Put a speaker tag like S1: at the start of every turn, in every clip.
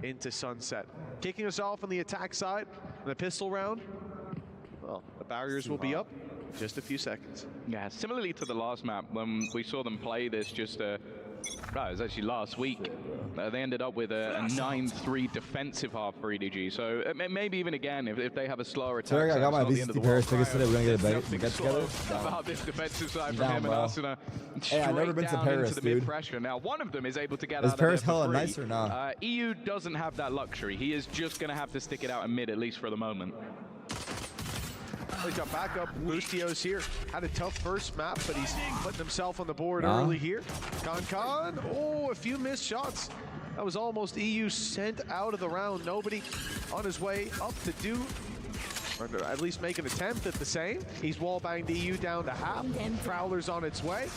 S1: into sunset. Kicking us off on the attack side, the pistol round. Well, the barriers will be up in just a few seconds.
S2: Yeah, similarly to the last map, when we saw them play this just it was actually last week. They ended up with a 9-3 defensive half for EDG. So maybe even again, if they have a slower attack,
S3: Sorry, I got my VCT Paris tickets today. We're gonna get together.
S2: About this defensive side from him and Asuna.
S3: Hey, I've never been to Paris, dude.
S2: Pressure. Now, one of them is able to get
S3: is
S2: out
S3: Paris
S2: of there
S3: hella
S2: for free.
S3: nice or not?
S2: EU doesn't have that luxury. He is just going to have to stick it out in mid, at least for the moment.
S1: They got back up. Bustio's here. Had a tough first map, but he's putting himself on the board early here. Con, oh, a few missed shots. That was almost EU sent out of the round. Nobody on his way up to do, or at least make an attempt at the same. He's wall-banged EU down to half. Prowler's on its way.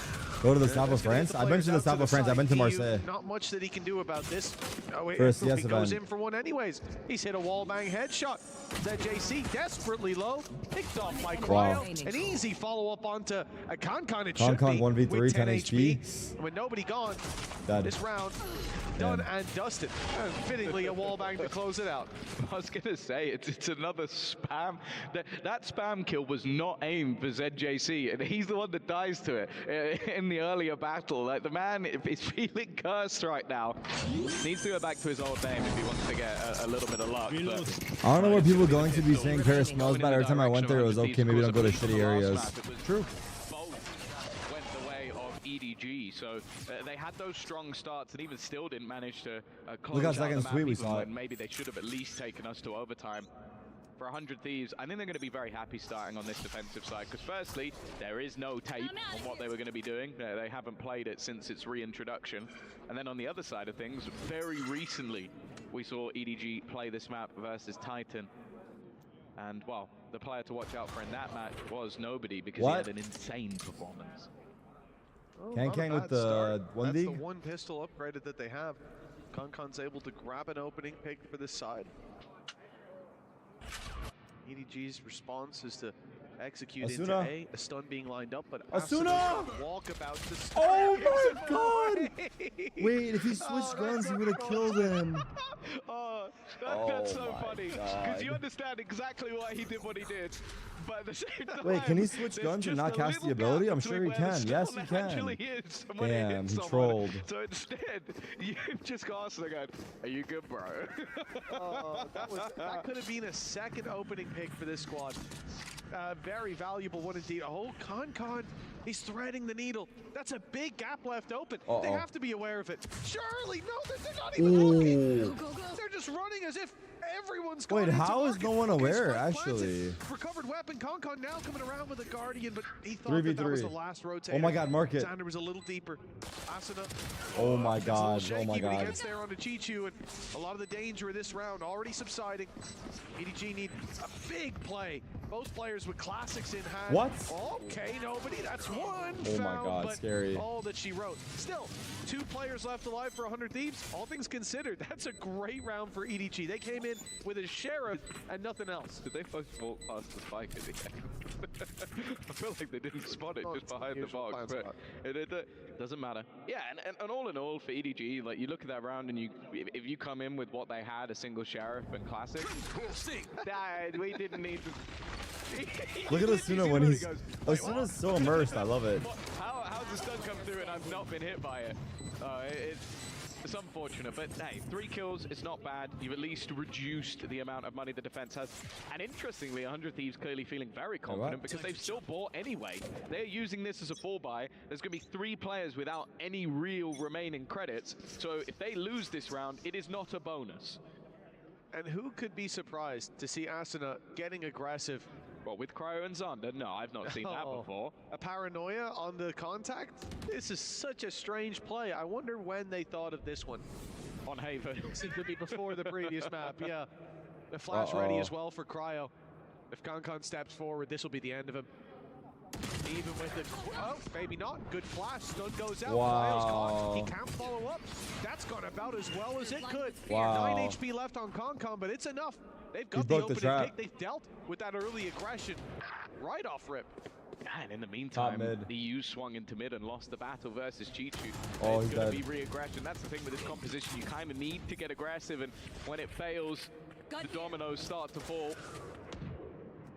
S3: Go to the South of France. I've been to the South of France. I've been to Marseille.
S1: Not much that he can do about this. Oh, wait,
S3: First, yes,
S1: he goes in for one anyways. He's hit a wall-bang headshot. ZJC desperately low. Picked off by Cryo. An easy follow-up onto a Con. It should be
S3: 1v3, 10
S1: HP. With nobody gone, this round done and dusted. And fittingly, a wall-bang to close it out.
S2: I was going to say, it's another spam. That spam kill was not aimed for ZJC, and he's the one that dies to it in the earlier battle. Like, the man is feeling cursed right now. Needs to go back to his old name if he wants to get a little bit of luck. But
S3: I don't know where people are going to be saying Paris smells bad. Every time I went there, it was okay. Maybe don't go to shitty areas. True.
S2: Both went the way of EDG, so they had those strong starts and even still didn't manage to close.
S3: Look how
S2: out
S3: second
S2: the map,
S3: sweet we saw it.
S2: Maybe they should have at least taken us to overtime. For 100 Thieves, I think they're going to be very happy starting on this defensive side, because firstly, there is no tape on what they were going to be doing. They haven't played it since its reintroduction. And then on the other side of things, very recently, we saw EDG play this map versus Titan. And, well, the player to watch out for in that match was nobody, because he had an insane performance.
S1: Oh,
S3: Kang with the one
S1: That's
S3: D.
S1: the one pistol upgraded that they have. Con's able to grab an opening pick for this side. EDG's response is to execute into A stun being lined up, but
S3: Asuna!
S1: Walk about to
S3: oh my god! Wait, if he switched guns, he would have killed him.
S2: Oh, that's so funny. Because you understand exactly why he did what he did. But at the same time,
S3: wait, can he switch guns and not cast the ability? I'm sure he can. Yes, he can. Damn, he trolled.
S2: So instead, you just go and go, are you good, bro?
S1: That could have been a second opening pick for this squad. Very valuable one indeed. Oh, Con, he's threading the needle. That's a big gap left open. They have to be aware of it. Surely, no, they're not even looking. They're just running as if everyone's going.
S3: Wait, how is no one aware, actually?
S1: Recovered weapon. Con now coming around with a Guardian, but he thought that was the last rotator.
S3: Oh my god, mark it.
S1: Sander was a little deeper. Asuna.
S3: Oh my god, oh my god.
S1: He gets there on the Chichu, and a lot of the danger of this round already subsiding. EDG need a big play. Both players with classics in hand.
S3: What?
S1: Okay, nobody. That's one.
S3: Oh my god, scary.
S1: All that she wrote. Still, 2 players left alive for 100 Thieves. All things considered, that's a great round for EDG. They came in with a sheriff and nothing else.
S2: Did they both walk past the spike at the end? I feel like they didn't spot it just behind the box, but it doesn't matter. Yeah, and all in all for EDG, like you look at that round and if you come in with what they had, a single sheriff and classic, we didn't need to.
S3: Look at Asuna when he's... Asuna's so immersed, I love it.
S2: How's the stun come through and I've not been hit by it? It's unfortunate, but hey, 3 kills, it's not bad. You've at least reduced the amount of money the defense has. And interestingly, 100 Thieves clearly feeling very confident because they've still bought anyway. They're using this as a fall buy. There's going to be 3 players without any real remaining credits. So if they lose this round, it is not a bonus.
S1: And who could be surprised to see Asuna getting aggressive?
S2: Well, with Cryo and Zonda? No, I've not seen that before.
S1: A paranoia on the contact? This is such a strange play. I wonder when they thought of this one.
S2: On Haven.
S1: It could be before the previous map, yeah. The flash ready as well for Cryo. If Con steps forward, this will be the end of him. Even with it, oh, maybe not. Good flash, stun goes out. Cryo's caught. He can't follow up. That's gone about as well as it could. 9 HP left on Con, but it's enough. They've got the opening pick. They've dealt with that early aggression right off rip.
S2: And in the meantime,
S3: mid.
S2: the EU swung into mid and lost the battle versus Chichu.
S3: Oh,
S2: it's
S3: he's
S2: going to
S3: dead.
S2: be re-aggression. That's the thing with this composition. You kind of need to get aggressive, and when it fails, the dominoes start to fall.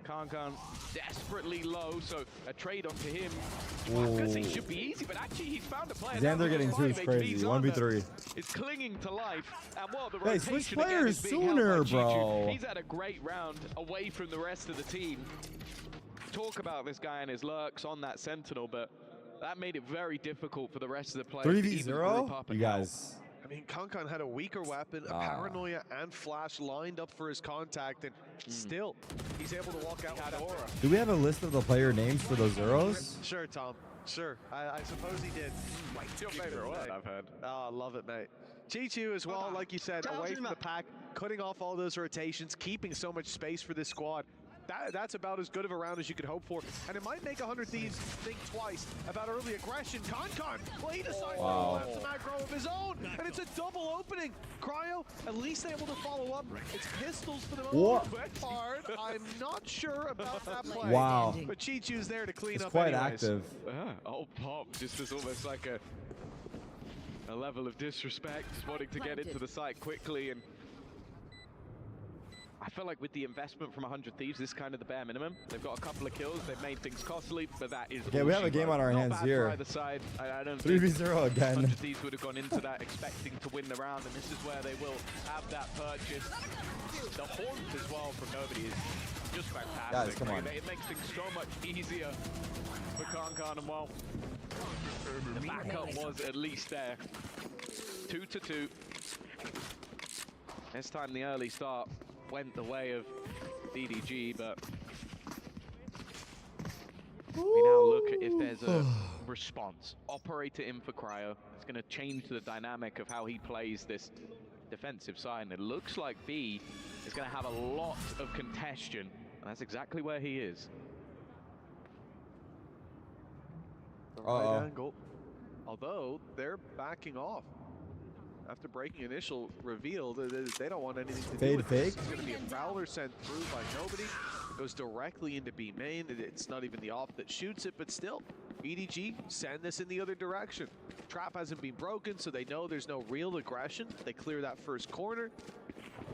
S2: Kankan desperately low, so a trade onto him. Because he should be easy, but actually he's found a player.
S3: Xander getting 2 is crazy. 1v3.
S2: It's clinging to life. And what the
S3: Hey,
S2: rotation
S3: switch
S2: again
S3: players
S2: is being held by
S3: sooner,
S2: Chichu.
S3: bro.
S2: He's had a great round away from the rest of the team. Talk about this guy and his lurks on that Sentinel, but that made it very difficult for the rest of the players.
S3: 3v0? You guys.
S1: I mean, Kankan had a weaker weapon, a paranoia and flash lined up for his contact, and still, he's able to walk out with that aura.
S3: Do we have a list of the player names for those zeros?
S1: Sure, Tom. Sure. I suppose he did.
S2: It's your favorite one, I've heard.
S1: Oh, I love it, mate. Chichu as well, like you said, away from the pack, cutting off all those rotations, keeping so much space for this squad. That's about as good of a round as you could hope for. And it might make 100 Thieves think twice about early aggression. Kankan, well, he decides to have some aggro of his own. And it's a double opening. Cryo, at least able to follow up. It's pistols for the most part. I'm not sure about that play.
S3: Wow.
S1: But Chichu's there to clean up
S3: quite
S1: anyways.
S3: active.
S2: Oh, Pop, just as almost like a level of disrespect, just wanting to get into the site quickly. And I feel like with the investment from 100 Thieves, this is kind of the bare minimum. They've got a couple of kills, they've made things costly, but that is
S3: we have a game on our hands here.
S2: Either side. I don't
S3: 3v0 again.
S2: 100 Thieves would have gone into that expecting to win the round, and this is where they will have that purchase. The haunt as well from Nobody is just fantastic.
S3: Guys, come on.
S2: It makes things so much easier for Kankan, and well, the backup was at least there. 2-2. This time the early start went the way of DDG, but we now look at if there's a response. Operator in for Cryo. It's going to change the dynamic of how he plays this defensive side, and it looks like B is going to have a lot of congestion. That's exactly where he is.
S1: The right angle. Although they're backing off. After breaking initial reveal, they don't want anything to do with this. It's going to be a Prowler sent through by Nobody. Goes directly into B main. It's not even the op that shoots it, but still, EDG send this in the other direction. Trap hasn't been broken, so they know there's no real aggression. They clear that first corner.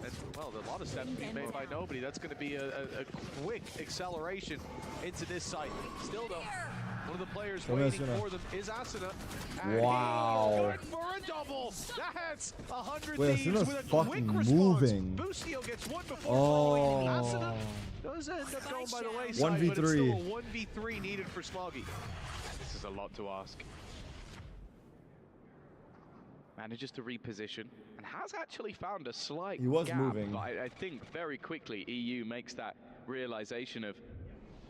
S1: And, well, a lot of steps being made by Nobody. That's going to be a quick acceleration into this site. Still, though, one of the players waiting for them is Asuna.
S3: Wow.
S1: Good for a double. That's 100
S3: Wait,
S1: Thieves
S3: Asuna's
S1: with a quick
S3: fucking
S1: response.
S3: moving.
S1: Bustio gets one before falling. Asuna does end up going by the wayside,
S3: 1v3.
S1: but it's still a 1v3 needed for Smoggy.
S2: This is a lot to ask. Manages to reposition and has actually found a slight gap,
S3: moving.
S2: But I think very quickly EU makes that realization of,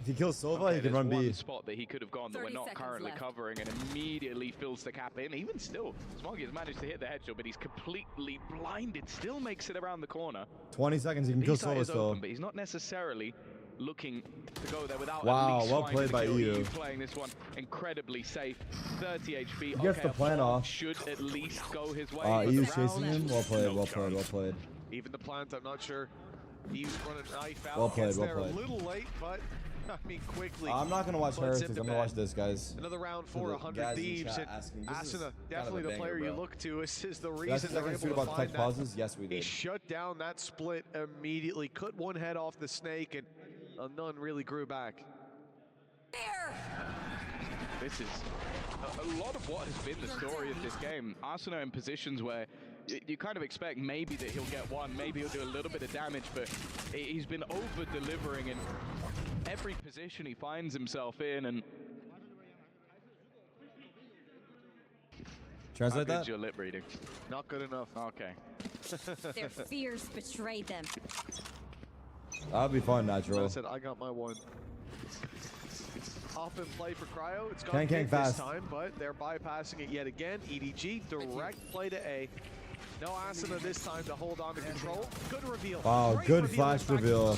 S3: if he kills Sova, he can run B.
S2: One spot that he could have gone that we're not currently covering, and immediately fills the cap in. Even still, Smoggy has managed to hit the headshot, but he's completely blinded. Still makes it around the corner.
S3: 20 seconds, he can kill Sova still.
S2: Open, but he's not necessarily looking to go there without
S3: wow,
S2: at least
S3: well played by EU.
S2: Playing this one incredibly safe. 30 HP.
S3: He gets the plan off.
S2: Should at least go his way.
S3: EU's chasing him. Well played, well played, well played.
S1: Even the plant, I'm not sure. EU's running a knife out.
S3: Well played, well
S1: there
S3: played.
S1: A little late, but I mean quickly.
S3: I'm not gonna watch Heretics. I'm gonna watch this, guys.
S1: Another round for 100 Thieves. And Asuna, definitely the player you look to. Is the reason they're able to find that.
S3: Pauses? Yes, we did.
S1: He shut down that split immediately. Cut one head off the snake, and none really grew back.
S2: This is a lot of what has been the story of this game. Arsenal in positions where you kind of expect maybe that he'll get one, maybe he'll do a little bit of damage, but he's been over-delivering in every position he finds himself in. And
S3: translate that?
S2: Your lip reading.
S1: Not good enough.
S2: Okay.
S4: Their fears betrayed them.
S3: That'll be fun, natural.
S1: I said I got my one. Off and play for Cryo. It's gone big
S3: fast
S1: this time, but they're bypassing it yet again. EDG, direct play to A. No Asuna this time to hold on to control. Good reveal.
S3: Wow,
S1: great
S3: good flash reveal.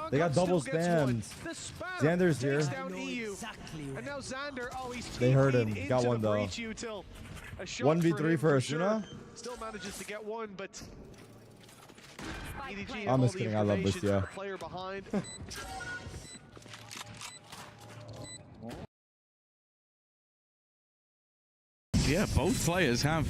S1: They
S3: got double spams. Xander's here.
S1: Down EU. And now Xander, he's
S3: they heard him. Got one though. 1v3 for Asuna.
S1: Still manages to get one, but EDG
S3: I'm just kidding. I love Bustio.
S1: Player behind.
S2: yeah, both players have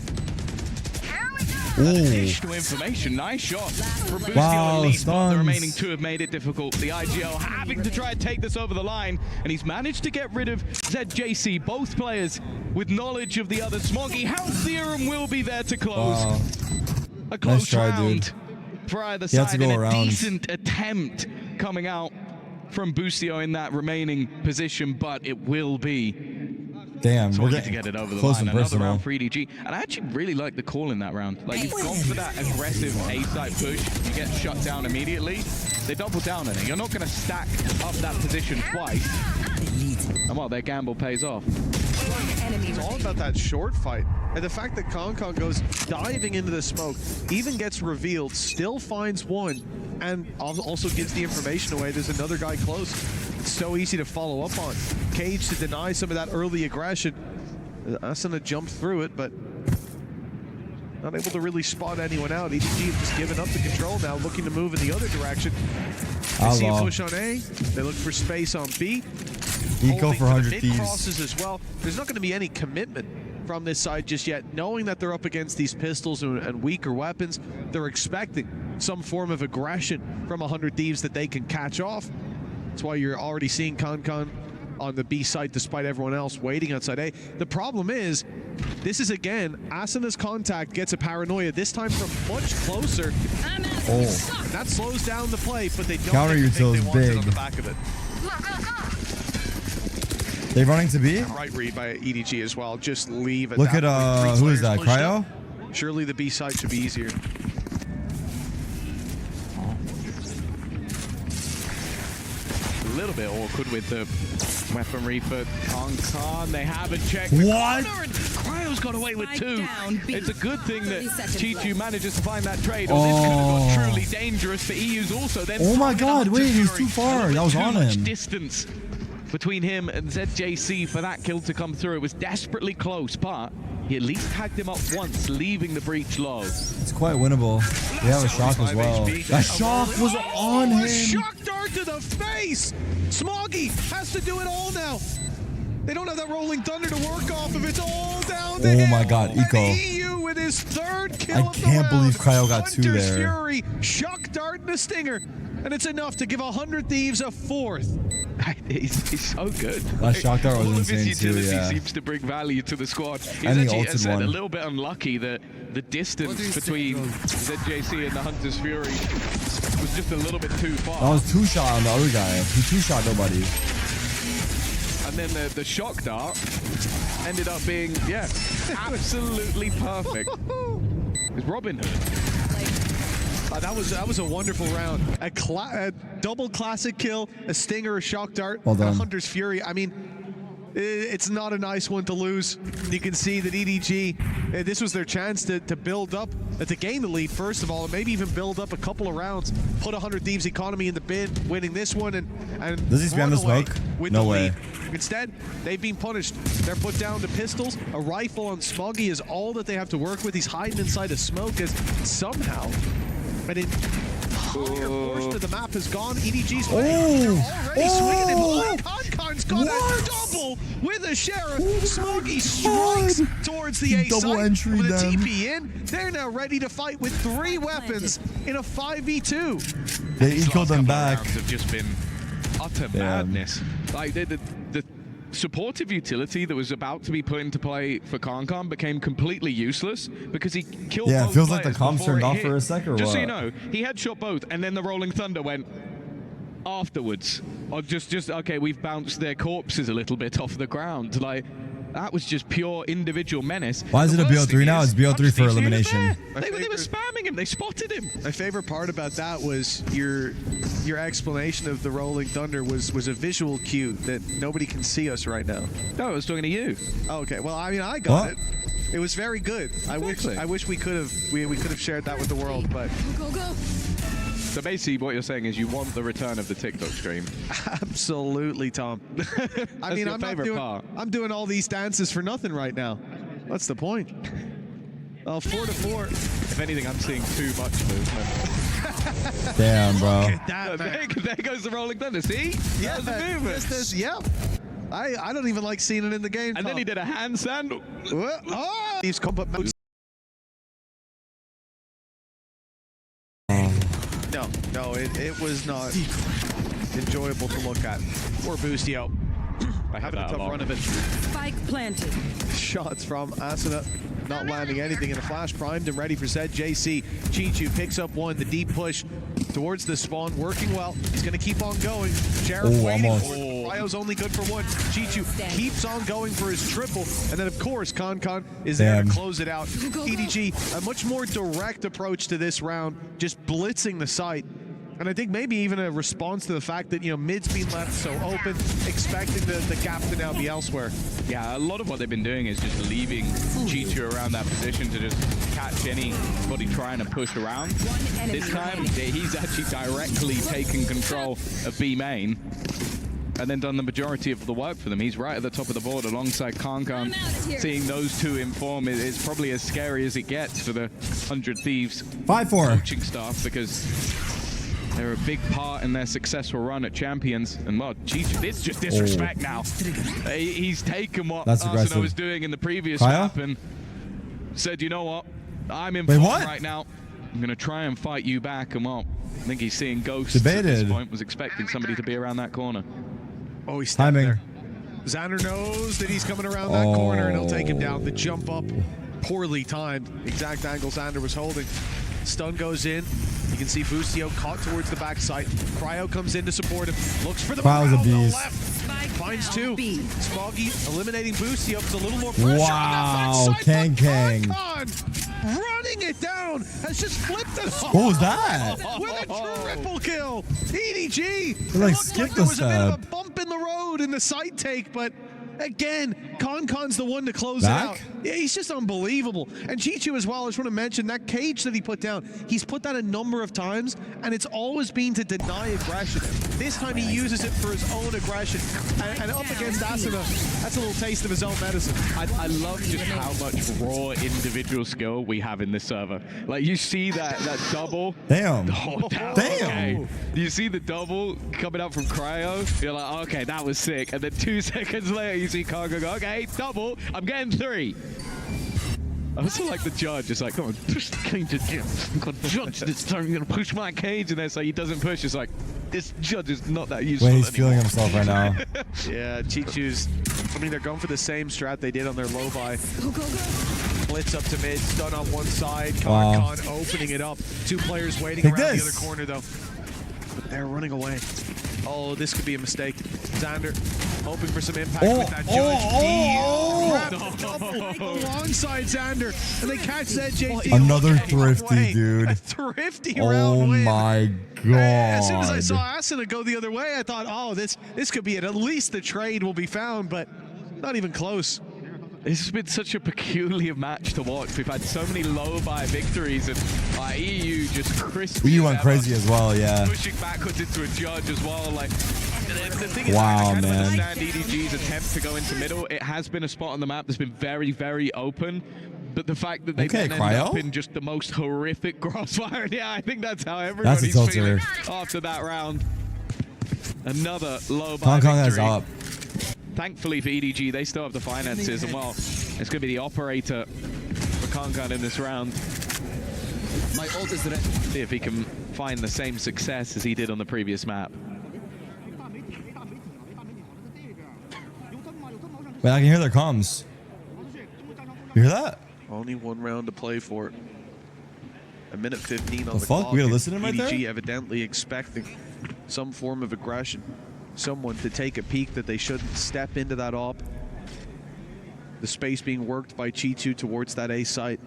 S3: Ooh.
S2: additional information. Nice shot from Boostio
S3: Wow,
S2: and Elite, but the
S3: stuns.
S2: remaining two have made it difficult. The IGL having to try and take this over the line, and he's managed to get rid of ZJC. Both players with knowledge of the other. Smoggy, how Theorem will be there to close.
S3: Wow.
S2: A close
S3: Nice try,
S2: round
S3: dude.
S2: for either
S3: He had to
S2: side,
S3: go
S2: and a
S3: around.
S2: decent attempt coming out from Boostio in that remaining position, but it will be
S3: Damn, we're
S2: Smoggy to
S3: getting
S2: get it over the
S3: close
S2: line.
S3: and
S2: Another
S3: personal.
S2: round for EDG, and I actually really like the call in that round. Like, you've gone for that aggressive A-side push, you get shut down immediately. They double down on it. You're not going to stack up that position twice. And well, their gamble pays off.
S1: It's all about that short fight. And the fact that Concon goes diving into the smoke, even gets revealed, still finds one, and also gives the information away. There's another guy close. It's so easy to follow up on. Cage to deny some of that early aggression. Asuna jumped through it, but not able to really spot anyone out. EDG have just given up the control now, looking to move in the other direction. They see a push on A. They look for space on B.
S3: Eco for 100 Thieves.
S1: Crosses as well. There's not going to be any commitment from this side just yet. Knowing that they're up against these pistols and weaker weapons, they're expecting some form of aggression from 100 Thieves that they can catch off. That's why you're already seeing Concon on the B site despite everyone else waiting outside A. The problem is, this is again, Asuna's contact gets a paranoia, this time from much closer.
S3: Oh.
S1: And that slows down the play, but they don't
S3: Counter
S1: get the thing
S3: util
S1: they
S3: is
S1: wanted
S3: big.
S1: on the back of it.
S3: They running to B?
S1: Right read by EDG as well. Just leave it.
S3: Look at who is that? Cryo?
S1: Surely the B side should be easier.
S2: A little bit awkward with the weaponry for Concon. They haven't checked.
S3: What?
S2: Cryo's got away with two.
S4: Down, B.
S2: It's a good thing that
S4: 30 seconds
S2: Chichu
S4: left.
S2: manages to find that trade, or this could have got
S3: Oh.
S2: truly dangerous for EU's also. Then
S3: Oh my God, wait, he's
S2: Fury.
S3: too far.
S2: A little
S3: That was
S2: bit
S3: on
S2: too much
S3: him.
S2: distance between him and ZJC for that kill to come through. It was desperately close, but he at least tagged him up once, leaving the breach low.
S3: It's quite winnable. They have a shock as well. That shock was on
S1: A
S3: him.
S1: shock dart to the face! Smoggy has to do it all now. They don't have that rolling thunder to work off of. It's all down to him.
S3: Oh my God,
S1: And
S3: Eco.
S1: EU with his third kill
S3: I
S1: of the
S3: can't believe
S1: round.
S3: Cryo got two
S1: Hunter's
S3: there.
S1: Fury, shock dart and a stinger. And it's enough to give 100 Thieves a fourth.
S2: He's so good.
S3: That shock dart was
S2: all of his
S3: insane too,
S2: utility
S3: yeah.
S2: seems to bring value to the squad. He's
S3: And he
S2: actually, as I
S3: ulted
S2: said,
S3: one.
S2: a little bit unlucky that the distance between ZJC and the Hunter's Fury was just a little bit too far.
S3: That was two shot on the other guy. He two shot nobody.
S2: And then the shock dart ended up being, yeah, absolutely perfect. It's Robin Hood.
S1: That was a wonderful round. A double classic kill, a stinger, a shock dart,
S3: Well
S1: and a
S3: done.
S1: Hunter's Fury. I mean, it's not a nice one to lose. You can see that EDG, this was their chance to build up, to gain the lead first of all, and maybe even build up a couple of rounds, put 100 Thieves economy in the bin, winning this one, and
S3: Does he spam
S1: run
S3: the
S1: away
S3: smoke?
S1: with
S3: No
S1: the
S3: way.
S1: lead. Instead, they've been punished. They're put down to pistols. A rifle on Smoggy is all that they have to work with. He's hiding inside a smoke as somehow an entire portion of the map has gone. EDG's already swinging it. Oh, Concon's got a double with a Sheriff. Smoggy strikes towards the A
S3: Double
S1: site
S3: entry
S1: with a
S3: them.
S1: TP in. They're now ready to fight with 3 weapons in a 5v2.
S3: They
S2: These
S3: ecoed
S2: last
S3: them
S2: couple of
S3: back.
S2: rounds have just been utter madness. Like the supportive utility that was about to be put into play for Concon became completely useless because he killed
S3: Yeah, it
S2: both
S3: feels like the
S2: players
S3: comms
S2: before
S3: turned
S2: it
S3: off
S2: hit.
S3: for a sec or
S2: Just so
S3: what?
S2: you know, he headshot both, and then the Rolling Thunder went afterwards. Or just okay, we've bounced their corpses a little bit off the ground. Like, that was just pure individual menace.
S3: Why is
S2: The
S3: it a
S2: worst
S3: BO3
S2: thing
S3: now?
S2: is,
S3: It's BO3 for
S2: Hunter's Thieves, he was
S3: elimination.
S2: there. They were spamming him. They spotted him.
S1: My favorite part about that was your explanation of the Rolling Thunder was a visual cue that nobody can see us right now.
S2: No, I was talking to you.
S1: Oh, okay, well, I mean, I got
S3: What?
S1: it. It was very good.
S2: Exactly.
S1: I wish we could have shared that with the world, but
S4: Go, go.
S2: So basically, what you're saying is you want the return of the TikTok stream.
S1: absolutely, Tom. I mean,
S2: your
S1: I'm not
S2: favorite
S1: doing.
S2: part.
S1: I'm doing all these dances for nothing right now. What's the point? 4-4.
S2: If anything, I'm seeing too much movement.
S3: Damn, bro.
S1: That, man.
S2: There goes the Rolling Thunder. See?
S1: Yeah,
S2: That was the movement.
S1: Yep. I don't even like seeing it in the game.
S2: And then he did a handstand.
S1: Oh! He's combat mode. No, it was not enjoyable to look at. Poor Boostio. Having a tough run of it.
S4: Spike planted.
S1: Shots from Asuna, not landing anything in a flash, primed and ready for ZJC. Chichu picks up one, the deep push towards the spawn, working well. He's going to keep on going. Jared waiting
S3: almost.
S1: for it. Cryo's only good for one. Chichu keeps on going for his triple, and then of course Con is there to close it out. EDG, a much more direct approach to this round, just blitzing the site. And I think maybe even a response to the fact that, you know, mid's been left so open, expecting the gap to now be elsewhere.
S2: Yeah, a lot of what they've been doing is just leaving Chichu around that position to just catch anybody trying to push around. This time, he's actually directly taken control of B main and then done the majority of the work for them. He's right at the top of the board alongside Con. Seeing those two in form is probably as scary as it gets for the 100 Thieves
S3: 5-4
S2: coaching staff, because they're a big part in their successful run at Champions. And well, Chichu, it's just disrespect now. He's taken what Arsenal was doing in the previous map and said, you know what, I'm in form right now. I'm going to try and fight you back. And well, I think he's seeing ghosts at this point, was expecting somebody to be around that corner.
S1: Oh, he's standing there. Xander knows that he's coming around that corner and he'll take him down. The jump up, poorly timed. Exact angle Xander was holding. Stun goes in. You can see Boostio caught towards the backside. Cryo comes in to support him. Looks for the
S3: Cryo's a beast.
S1: left. Finds two. Smoggy eliminating Boostio. It's a little more pressure.
S3: Wow, Kang.
S1: Running it down. Has just flipped it off.
S3: What was that?
S1: With a triple kill. EDG.
S3: They, like,
S1: It looked
S3: skipped
S1: like
S3: the
S1: there was a bit of
S3: step.
S1: a bump in the road in the side take, but again, Con's the one to close it out. Yeah, he's just unbelievable. And Chichu as well, I just want to mention that cage that he put down. He's put that a number of times, and it's always been to deny aggression. This time he uses it for his own aggression. And up against Asuna, that's a little taste of his own medicine.
S2: I love just how much raw individual skill we have in this server. Like, you see that double.
S3: Damn.
S2: Oh, damn. Okay. You see the double coming up from Cryo. You're like, okay, that was sick. And then 2 seconds later, you see Cargo go, okay, double. I'm getting 3. I also like the judge. It's like, come on, push the cage again. I'm going to judge this time. You're going to push my cage. And then it's like, he doesn't push. It's like, this judge is not that useful
S3: Wait, he's
S2: anymore.
S3: feeling himself right now.
S1: Yeah, Chichu's, I mean, they're going for the same strat they did on their low buy. Blitz up to mid, stun on one side, Con opening it up. 2 players waiting around the other corner though. But they're running away. Oh, this could be a mistake. Xander hoping for some impact with that judge. Double alongside Xander, and they catch ZJC.
S3: Another thrifty, dude.
S1: A thrifty round win.
S3: Oh my god.
S1: As soon as I saw Asuna go the other way, I thought, oh, this could be it. At least the trade will be found, but not even close.
S2: This has been such a peculiar match to watch. We've had so many low-buy victories, and EU just crispy.
S3: EU went crazy as well, yeah.
S2: Pushing backwards into a judge as well. Like, the thing is,
S3: wow,
S2: I kind of
S3: man.
S2: understand EDG's attempt to go into middle. It has been a spot on the map that's been very, very open. But the fact that they then end up in just the most horrific crossfire, yeah, I think that's how everybody's feeling after that round. Another low-buy victory.
S3: Is up.
S2: Thankfully for EDG, they still have the finances, and well, it's going to be the operator for Con in this round.
S5: My ult is ready.
S2: See if he can find the same success as he did on the previous map.
S3: Wait, I can hear their comms. You hear that?
S1: Only 1 round to play for it. A minute 15 on the
S3: fuck?
S1: clock.
S3: We gotta listen to him right there?
S1: EDG evidently expecting some form of aggression. Someone to take a peek that they shouldn't step into that op. The space being worked by Chichu towards that A site.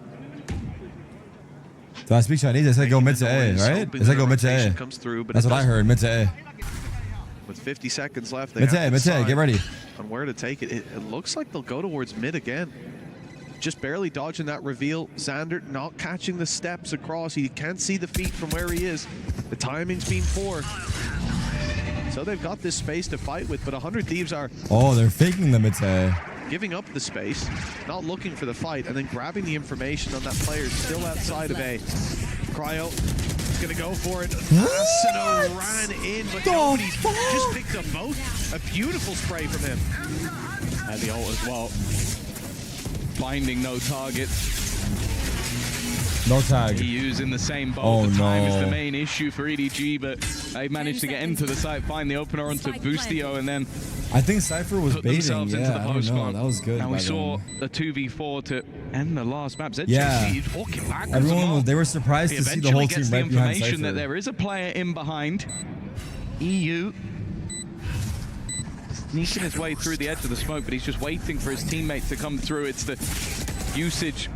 S3: Do I speak Chinese? I said go mid to A, right? I said go mid to A.
S1: Comes through, but
S3: that's what I heard, mid to A.
S1: With 50 seconds left, they
S3: mid to A, get ready.
S1: On where to take it. It looks like they'll go towards mid again. Just barely dodging that reveal. Xander not catching the steps across. He can't see the feet from where he is. The timing's been poor. So they've got this space to fight with, but 100 Thieves are...
S3: Oh, they're faking the mid to A.
S1: Giving up the space, not looking for the fight, and then grabbing the information on that player still outside of A. Cryo gonna go for it. Asano ran in, but nobody just picked up both. A beautiful spray from him.
S2: And the ult as well. Finding no targets.
S3: No tag.
S2: He using the same bolt.
S3: Oh,
S2: The time
S3: no.
S2: is the main issue for EDG, but they managed to get into the site, find the opener onto Boostio, and then
S3: I think Cypher was
S2: put
S3: baiting.
S2: themselves
S3: Yeah,
S2: into the
S3: I don't
S2: post
S3: know.
S2: spawn.
S3: That was good.
S2: And we
S3: by
S2: saw
S3: them.
S2: the 2v4 to end the last map. ZJC
S3: Yeah.
S2: walking backwards.
S3: Everyone was,
S2: as
S3: they were surprised
S2: well.
S3: to
S2: He
S3: see the whole
S2: eventually
S3: team
S2: gets the
S3: right behind
S2: information
S3: Cypher.
S2: that there is a player in behind. EU sneaking his way through the edge of the smoke, but he's just waiting for his teammate to come through. It's the usage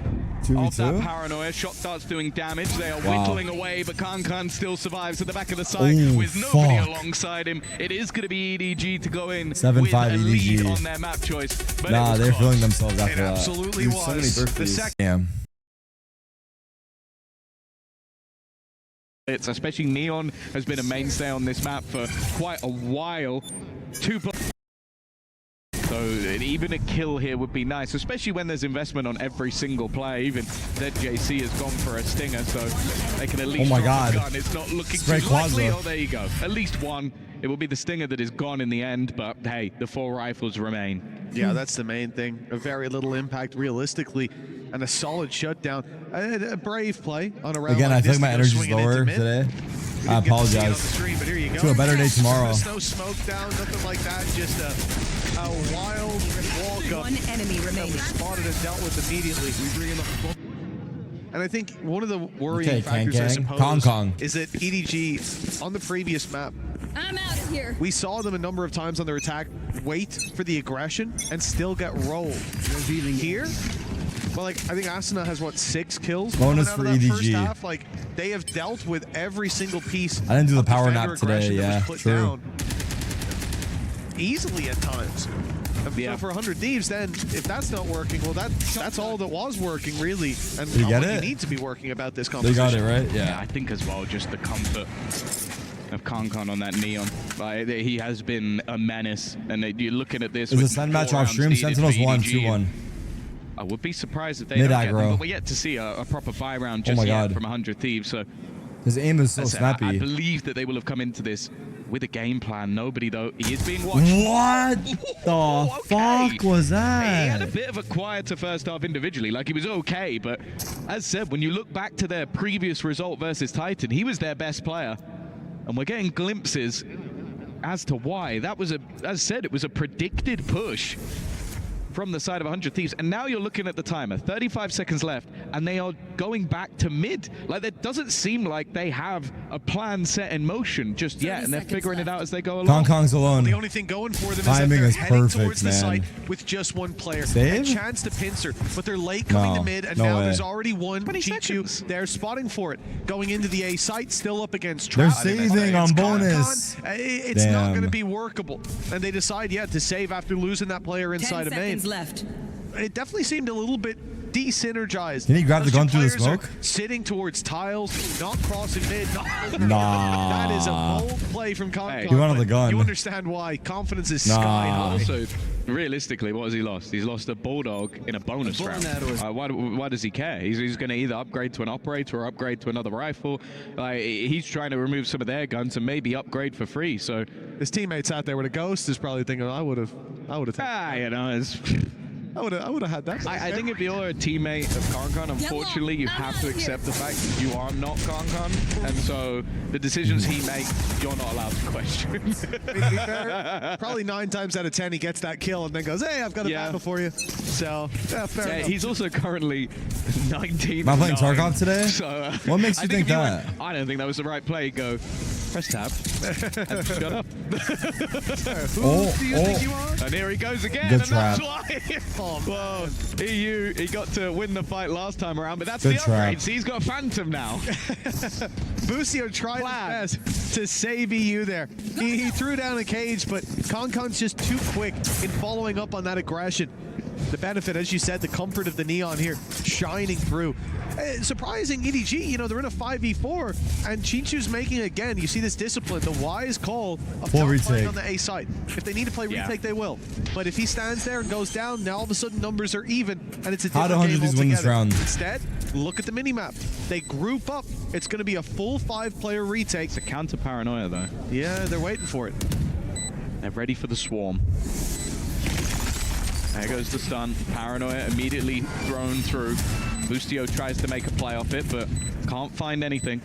S2: of that
S3: 2v2?
S2: paranoia. Shock darts doing damage. They are
S3: Wow.
S2: whittling away, but Kankan still survives at the back of the site
S3: Oh,
S2: with nobody
S3: fuck.
S2: alongside him. It is going to be EDG to go in
S3: 7-5
S2: with a lead
S3: EDG.
S2: on their map choice. But it
S3: Nah,
S2: was
S3: they're
S2: close.
S3: feeling themselves after
S1: It
S3: that.
S1: absolutely
S3: Dude, so many
S1: was. The
S3: birthdays.
S1: sec-
S3: Damn.
S2: It's especially Neon has been a mainstay on this map for quite a while. So even a kill here would be nice, especially when there's investment on every single play. Even ZJC has gone for a stinger, so they can at least
S3: Oh my
S2: drop a
S3: God.
S2: gun. It's not looking
S3: Spray
S2: too likely.
S3: Quasar.
S2: Oh, there you go. At least one. It will be the stinger that is gone in the end, but hey, the 4 rifles remain.
S1: Yeah, that's the main thing. A very little impact realistically, and a solid shutdown. A brave play on a round
S3: Again,
S1: like
S3: I feel
S1: this
S3: like my
S1: to go
S3: energy's
S1: swinging into
S3: lower
S1: mid.
S3: today.
S1: Didn't
S3: I
S1: get to see it on the
S3: apologize.
S1: stream, but here you go.
S3: To a better day tomorrow.
S1: There's no smoke down, nothing like that. Just a wild walk up.
S6: One enemy
S1: That
S6: remaining.
S1: was spotted and dealt with immediately. And I think one of the worrying
S3: Okay,
S1: factors, I
S3: Kang.
S1: suppose,
S3: Kong Kong.
S1: is that EDG on the previous map,
S4: I'm out of here.
S1: we saw them a number of times on their attack wait for the aggression and still get rolled. Here, well, like I think Asuna has what 6 kills
S3: Bonus
S1: coming out
S3: for
S1: of that first
S3: EDG.
S1: half. Like they have dealt with every single piece.
S3: I didn't do the
S1: of
S3: power
S1: defender
S3: nap today,
S1: aggression that
S3: yeah,
S1: was put
S3: true.
S1: down easily at times. And
S2: Yeah.
S1: so for 100 Thieves, then if that's not working, well, that's all that was working really, and
S3: You get
S1: what
S3: it?
S1: you need to be working about this
S3: They
S1: competition.
S3: got it, right?
S2: Yeah,
S3: Yeah.
S2: I think as well, just the comfort of Kankan on that Neon. Like, he has been a menace, and you're looking at this.
S3: There's a
S2: with
S3: send
S2: 4
S3: match off
S2: rounds
S3: stream.
S2: needed
S3: Sentinels
S2: for
S3: 1,
S2: EDG.
S3: 2-1.
S2: I would be surprised if they
S3: Mid
S2: don't get them,
S3: aggro.
S2: but we're yet to see a proper 5-round
S3: Oh
S2: just
S3: my
S2: yet
S3: God.
S2: from 100 Thieves. So
S3: His aim is so
S2: I
S3: snappy.
S2: believe that they will have come into this with a game plan. Nobody, though, he is being watched.
S3: What the
S2: Okay.
S3: fuck was
S2: He had a
S3: that?
S2: bit of a quieter first half individually, like he was okay, but as said, when you look back to their previous result versus Titan, he was their best player, and we're getting glimpses as to why. That was as said, it was a predicted push from the side of 100 Thieves, and now you're looking at the timer, 35 seconds left, and they are going back to mid. Like, it doesn't seem like they have a plan set in motion just yet,
S4: 30
S2: and they're
S4: seconds
S2: figuring it
S4: left.
S2: out as they go along.
S3: Kong Kong's alone.
S1: The only thing going for them is
S3: Timing
S1: that they're
S3: is
S1: heading
S3: perfect,
S1: towards the
S3: man.
S1: site with just one player.
S3: Save?
S1: A chance to pincer, but they're late coming
S3: No,
S1: to mid, and
S3: no
S1: now
S3: way.
S1: there's already one
S2: 20
S1: Chichu.
S2: seconds.
S1: They're spotting for it. Going into the A site, still up against
S3: They're
S1: Trap.
S3: saving on
S1: It's
S3: bonus.
S1: Con. It's not
S3: Damn.
S1: going to be workable. And they decide, yeah, to save after losing that player
S6: 10
S1: inside of main.
S6: seconds left.
S1: It definitely seemed a little bit de-synergized.
S3: Can he grab the
S1: Those two
S3: gun through the
S1: players are
S3: smoke?
S1: Sitting towards tiles, not crossing mid.
S3: Nah.
S1: That is a bold play from Con.
S2: Hey.
S3: He wanted the gun.
S1: You understand why. Confidence is
S3: Nah.
S1: sky high.
S2: Also, realistically, what has he lost? He's lost a Bulldog in a bonus round. Why does he care? He's going to either upgrade to an operator or upgrade to another rifle. He's trying to remove some of their guns and maybe upgrade for free. So,
S1: His teammates out there with a ghost is probably thinking, I would have
S2: you know, it's...
S1: I would have had that.
S2: I think if you're a teammate of Kankan, unfortunately, you have to accept the fact that you are not Kankan, and so the decisions he makes, you're not allowed to question.
S1: To be fair, probably 9 times out of 10 he gets that kill and then goes, hey, I've got a
S2: Yeah.
S1: battle for you. So, yeah, fair enough.
S2: He's also currly 19.
S3: Am I playing Tarkov today?
S2: So,
S3: What makes you think
S2: if you
S3: that?
S2: went, I don't think that was the right play. Go, press tab, and shut up.
S3: Oh,
S1: Do you think you are?
S2: And here he goes again,
S3: Good
S2: and that's
S3: trap.
S2: why.
S1: Oh,
S2: Well, EU, he got to win the fight last time around, but that's
S3: Good
S2: the upgrade.
S3: trap.
S2: So he's got a Phantom now.
S1: Busio tried his best to save EU there. He threw down a cage, but Konkon's just too quick in following up on that aggression. The benefit, as you said, the comfort of the Neon here shining through. Surprising EDG, you know, they're in a 5v4, and Chichu's making, again, you see this discipline, the wise call of
S3: Full
S1: not
S3: retake.
S1: playing on the A side. If they need to play
S2: Yeah.
S1: retake, they will. But if he stands there and goes down, now all of a sudden numbers are even, and it's a
S3: How
S1: different
S3: do
S1: game
S3: 100 win this
S1: altogether.
S3: round?
S1: Instead, Look at the minimap. They group up. It's going to be a full 5-player retake.
S2: It's a counter paranoia, though.
S1: Yeah, they're waiting for it.
S2: They're ready for the swarm. There goes the stun. Paranoia immediately thrown through. Bustio tries to make a play off it, but can't find anything.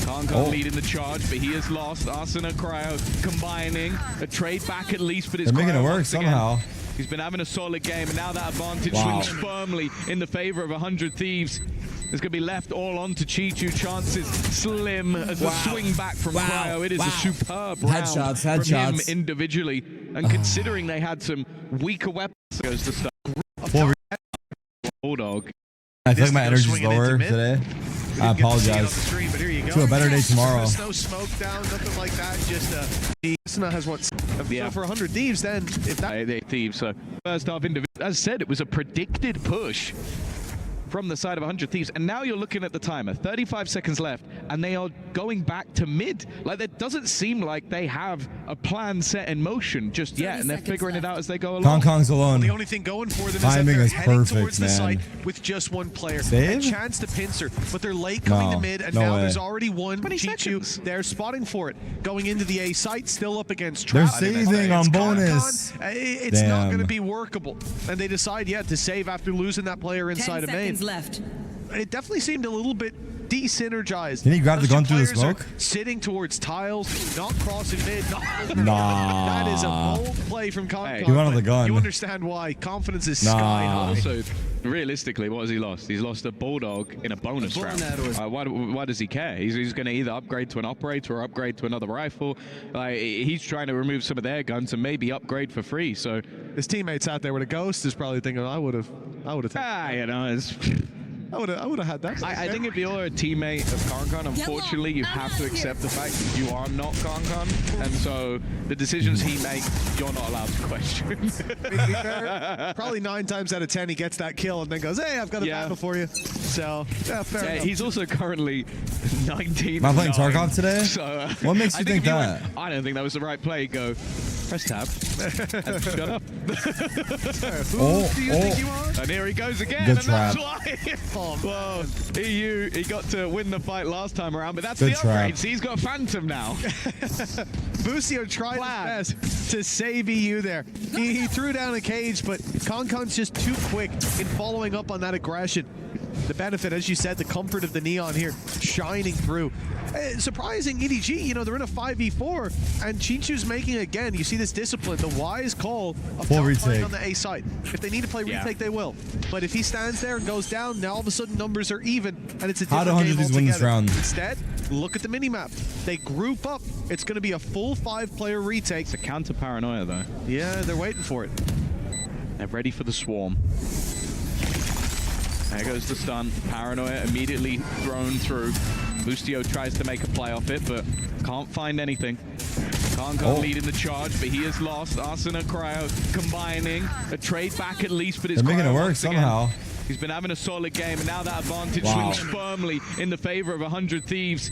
S2: Can't lead in the charge, but he is lost. Arsena, Cryo combining. A trade back at least, but it's
S3: They're making
S2: Cryo
S3: it work
S2: once again.
S3: somehow.
S2: He's been having a solid game, and now that advantage swings firmly in the favor of 100 Thieves. It's going to be left all on to Chichu. Chances slim as a swing back from Cryo. It is a superb round from him individually. And considering they had some weaker weapons, goes to start. Bulldog.
S3: I feel like my energy's lower today. I apologize.
S1: Screen, but here you go.
S3: To a better day tomorrow.
S1: There's no smoke down, nothing like that. Just Asuna has what? So for 100 Thieves, then if that
S2: they Thieves. So first half individual. As said, it was a predicted push from the side of 100 Thieves, and now you're looking at the timer, 35 seconds left, and they are going back to mid. Like, it doesn't seem like they have a plan set in motion just yet, and they're figuring it out as they go along.
S3: Kong's alone.
S1: The only thing going for them is
S3: Timing
S1: that they're
S3: is
S1: heading
S3: perfect,
S1: towards the
S3: man.
S1: site with just one player.
S3: Save?
S1: A chance to pincer, but they're late coming to mid, and now there's already one Chichu. They're spotting for it. Going into the A site, still up against Trap.
S3: They're saving on bonus.
S1: It's not going to be workable. And they decide, to save after losing that player inside of main.
S4: 10 seconds left.
S1: It definitely seemed a little bit de-synergized.
S3: Can he grab the
S1: Those
S3: gun
S1: two
S3: through the
S1: players
S3: smoke?
S1: are sitting towards tiles, not crossing mid.
S3: Nah.
S1: That is a bold play from Kong.
S3: He wanted the gun.
S1: You understand why. Confidence is sky high.
S2: Also, realistically, what has he lost? He's lost a Bulldog in a bonus round. Why does he care? He's going to either upgrade to an operator or upgrade to another rifle. He's trying to remove some of their guns and maybe upgrade for free. So
S1: his teammates out there with a ghost is probably thinking, I would have taken I would have had that.
S2: I think if you're a teammate of Kankan, unfortunately, you have to accept the fact that you are not Kankan, and so the decisions he makes, you're not allowed to question.
S1: To be fair, probably 9 times out of 10 he gets that kill and then goes, hey, I've got a battle for you. So, fair enough.
S2: He's also currently 19.
S3: Am I playing Tarkov today?
S2: So,
S3: what makes you think that?
S2: I don't think that was the right play. Go, press tab, and shut up.
S1: Who do you think you are?
S2: And here he goes again,
S3: Good
S2: and
S3: trap.
S2: that's why. Well, EU, he got to win the fight last time around, but that's
S3: Good
S2: the upgrade. So he's got a Phantom now.
S1: Bustio tried his best to save EU there. He threw down a cage, but Konkon's just too quick in following up on that aggression. The benefit, as you said, the comfort of the neon here shining through. Surprising EDG, they're in a 5v4, and Chichu's making again. You see this discipline, the wise call of not playing on the A side. If they need to play retake, they will. But if he stands there and goes down, now all of a sudden numbers are even, and it's a different game altogether.
S3: Win this round?
S1: Instead, look at the minimap. They group up. It's going to be a full 5-player retake.
S2: It's a counter paranoia, though.
S1: Yeah, they're waiting for it.
S2: They're ready for the swarm. There goes the stun. Paranoia immediately thrown through. Bustio tries to make a play off it, but can't find anything. Can't lead in the charge, but he is lost. Arsena, Cryo combining. A trade back at least, but it's
S3: making it work
S2: again.
S3: somehow.
S2: He's been having a solid game, and now that advantage swings firmly in the favor of 100 Thieves.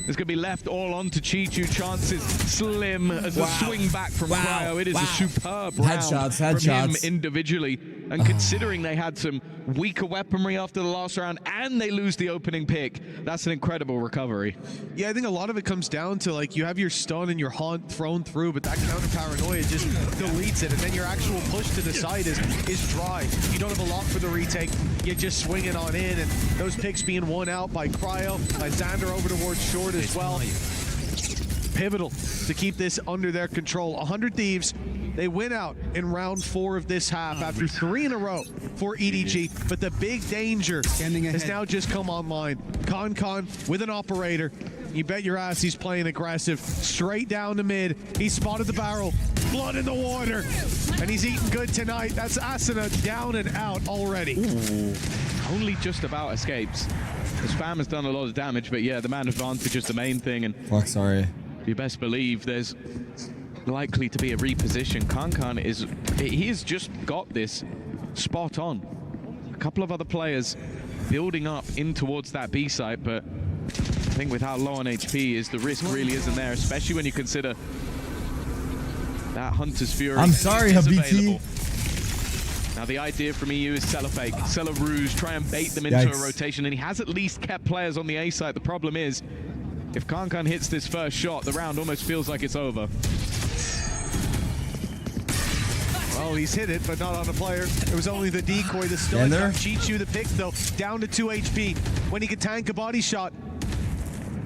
S2: It's going to be left all on to Chichu. Chances slim as a swing back from Cryo. It is a superb round from him individually. And considering they had some weaker weaponry after the last round and they lose the opening pick, that's an incredible recovery.
S1: Yeah, I think a lot of it comes down to, you have your stun and your haunt thrown through, but that counter paranoia just deletes it, and then your actual push to the side is dry. You don't have a lock for the retake. You just swing it on in, and those picks being won out by Cryo, by Xander over towards short as well. Pivotal to keep this under their control. 100 Thieves, they win out in round 4 of this half after 3 in a row for EDG, but the big danger has now just come online. Kon with an operator. You bet your ass he's playing aggressive. Straight down the mid. He spotted the barrel. Blood in the water. And he's eating good tonight. That's Asuna down and out already.
S2: Ooh. Only just about escapes. The spam has done a lot of damage, but yeah, the man advantage is the main thing. And
S3: fuck, sorry.
S2: You best believe there's likely to be a reposition. Kankan he's just got this spot on. A couple of other players building up in towards that B site, but I think with how low on HP is, the risk really isn't there, especially when you consider that Hunter's Fury.
S3: I'm sorry, Habiti.
S2: Now the idea from EU is sell a fake, sell a ruse, try and bait them into a rotation, and he has at least kept players on the A side. The problem is, if Kankan hits this first shot, the round almost feels like it's over.
S1: Well, he's hit it, but not on a player. It was only the decoy that still cheats you the pick, though. Down to 2 HP. When he could tank a body shot,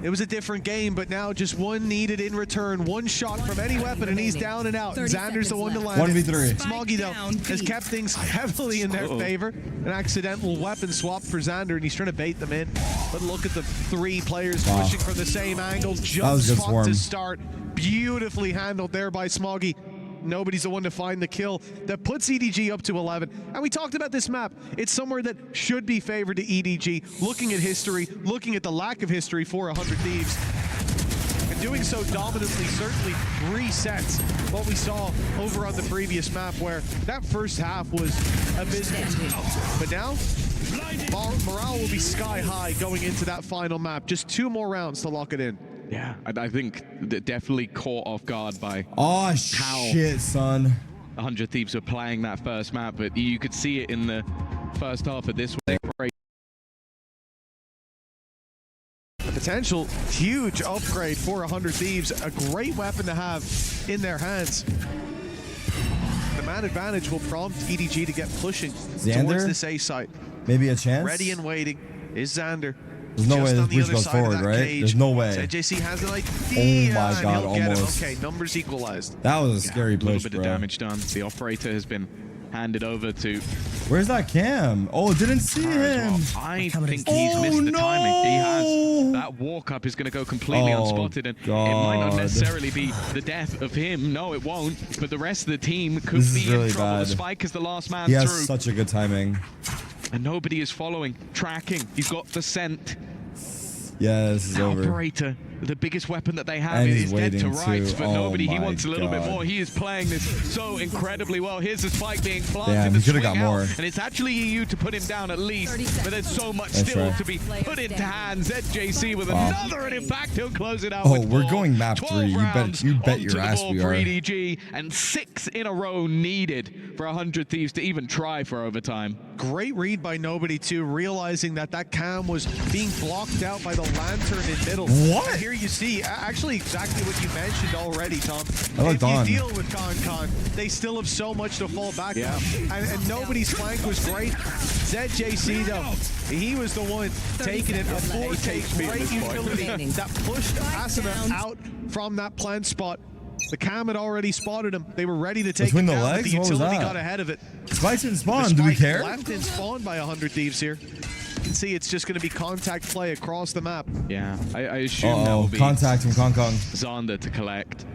S1: it was a different game, but now just one needed in return. One shot from any weapon, and he's down and out. Xander's the one to land.
S3: 1v3.
S1: Smoggy, though, has kept things heavily in their favor. An accidental weapon swap for Xander, and he's trying to bait them in. But look at the 3 players pushing from the same angle. Jump spot to start. Beautifully handled there by Smoggy. Nobody's the one to find the kill. That puts EDG up to 11. And we talked about this map. It's somewhere that should be favored to EDG. Looking at history, looking at the lack of history for 100 Thieves. And doing so dominantly certainly resets what we saw over on the previous map, where that first half was abysmal. But now, morale will be sky high going into that final map. Just 2 more rounds to lock it in.
S2: Yeah, I think definitely caught off guard by
S3: how shit, son.
S2: 100 Thieves were playing that first map, but you could see it in the first half of this one.
S1: A potential huge upgrade for 100 Thieves. A great weapon to have in their hands. The man advantage will prompt EDG to get pushing towards this A site.
S3: Maybe a chance?
S1: Ready and waiting is Xander.
S3: There's no way this breach goes forward, right? There's no way.
S1: ZJC has an idea.
S3: Oh my god, almost.
S1: Okay, numbers equalized.
S3: That was a scary push,
S2: a little bit
S3: bro.
S2: of damage done. The operator has been handed over to...
S3: Where's that cam? Oh, didn't see him.
S2: Well. I think he's missed the timing. He has. That walk up is going to go completely unspotted, and it might not necessarily be the death of him. No, it won't. But the rest of the team could be in trouble. Spike is the last man through.
S3: He has such a good timing.
S2: And nobody is following, tracking. He's got the scent.
S3: Yeah, this is over.
S2: Operator, the biggest weapon that they have, is dead to rights, but nobody, he wants a little bit more. He is playing this so incredibly well. Here's the spike being planted.
S3: Damn, he could have got more.
S2: And it's actually EU to put him down at least, but there's so much still to be put into hands. ZJC with another, and in fact, he'll close it out with
S3: we're going map 3. You bet your ass we are.
S2: EDG, and 6 in a row needed for 100 Thieves to even try for overtime.
S1: Great read by Nobody, too, realizing that that cam was being blocked out by the lantern in middle.
S3: What?
S1: And here you see, actually exactly what you mentioned already, Tom.
S3: If
S1: you deal with Kankan, they still have so much to fall back on. And Nobody's flank was great. ZJC, though, he was the one taking it. A 4-take, great utility that pushed Asuna out from that plant spot. The cam had already spotted him. They were ready to take him down, but the utility got ahead of it.
S3: Spike's in spawn. Do we care?
S1: Left in spawn by 100 Thieves here. You can see it's just going to be contact play across the map.
S2: Yeah, I assume that will be
S3: contact from Kankan.
S2: Xander to collect.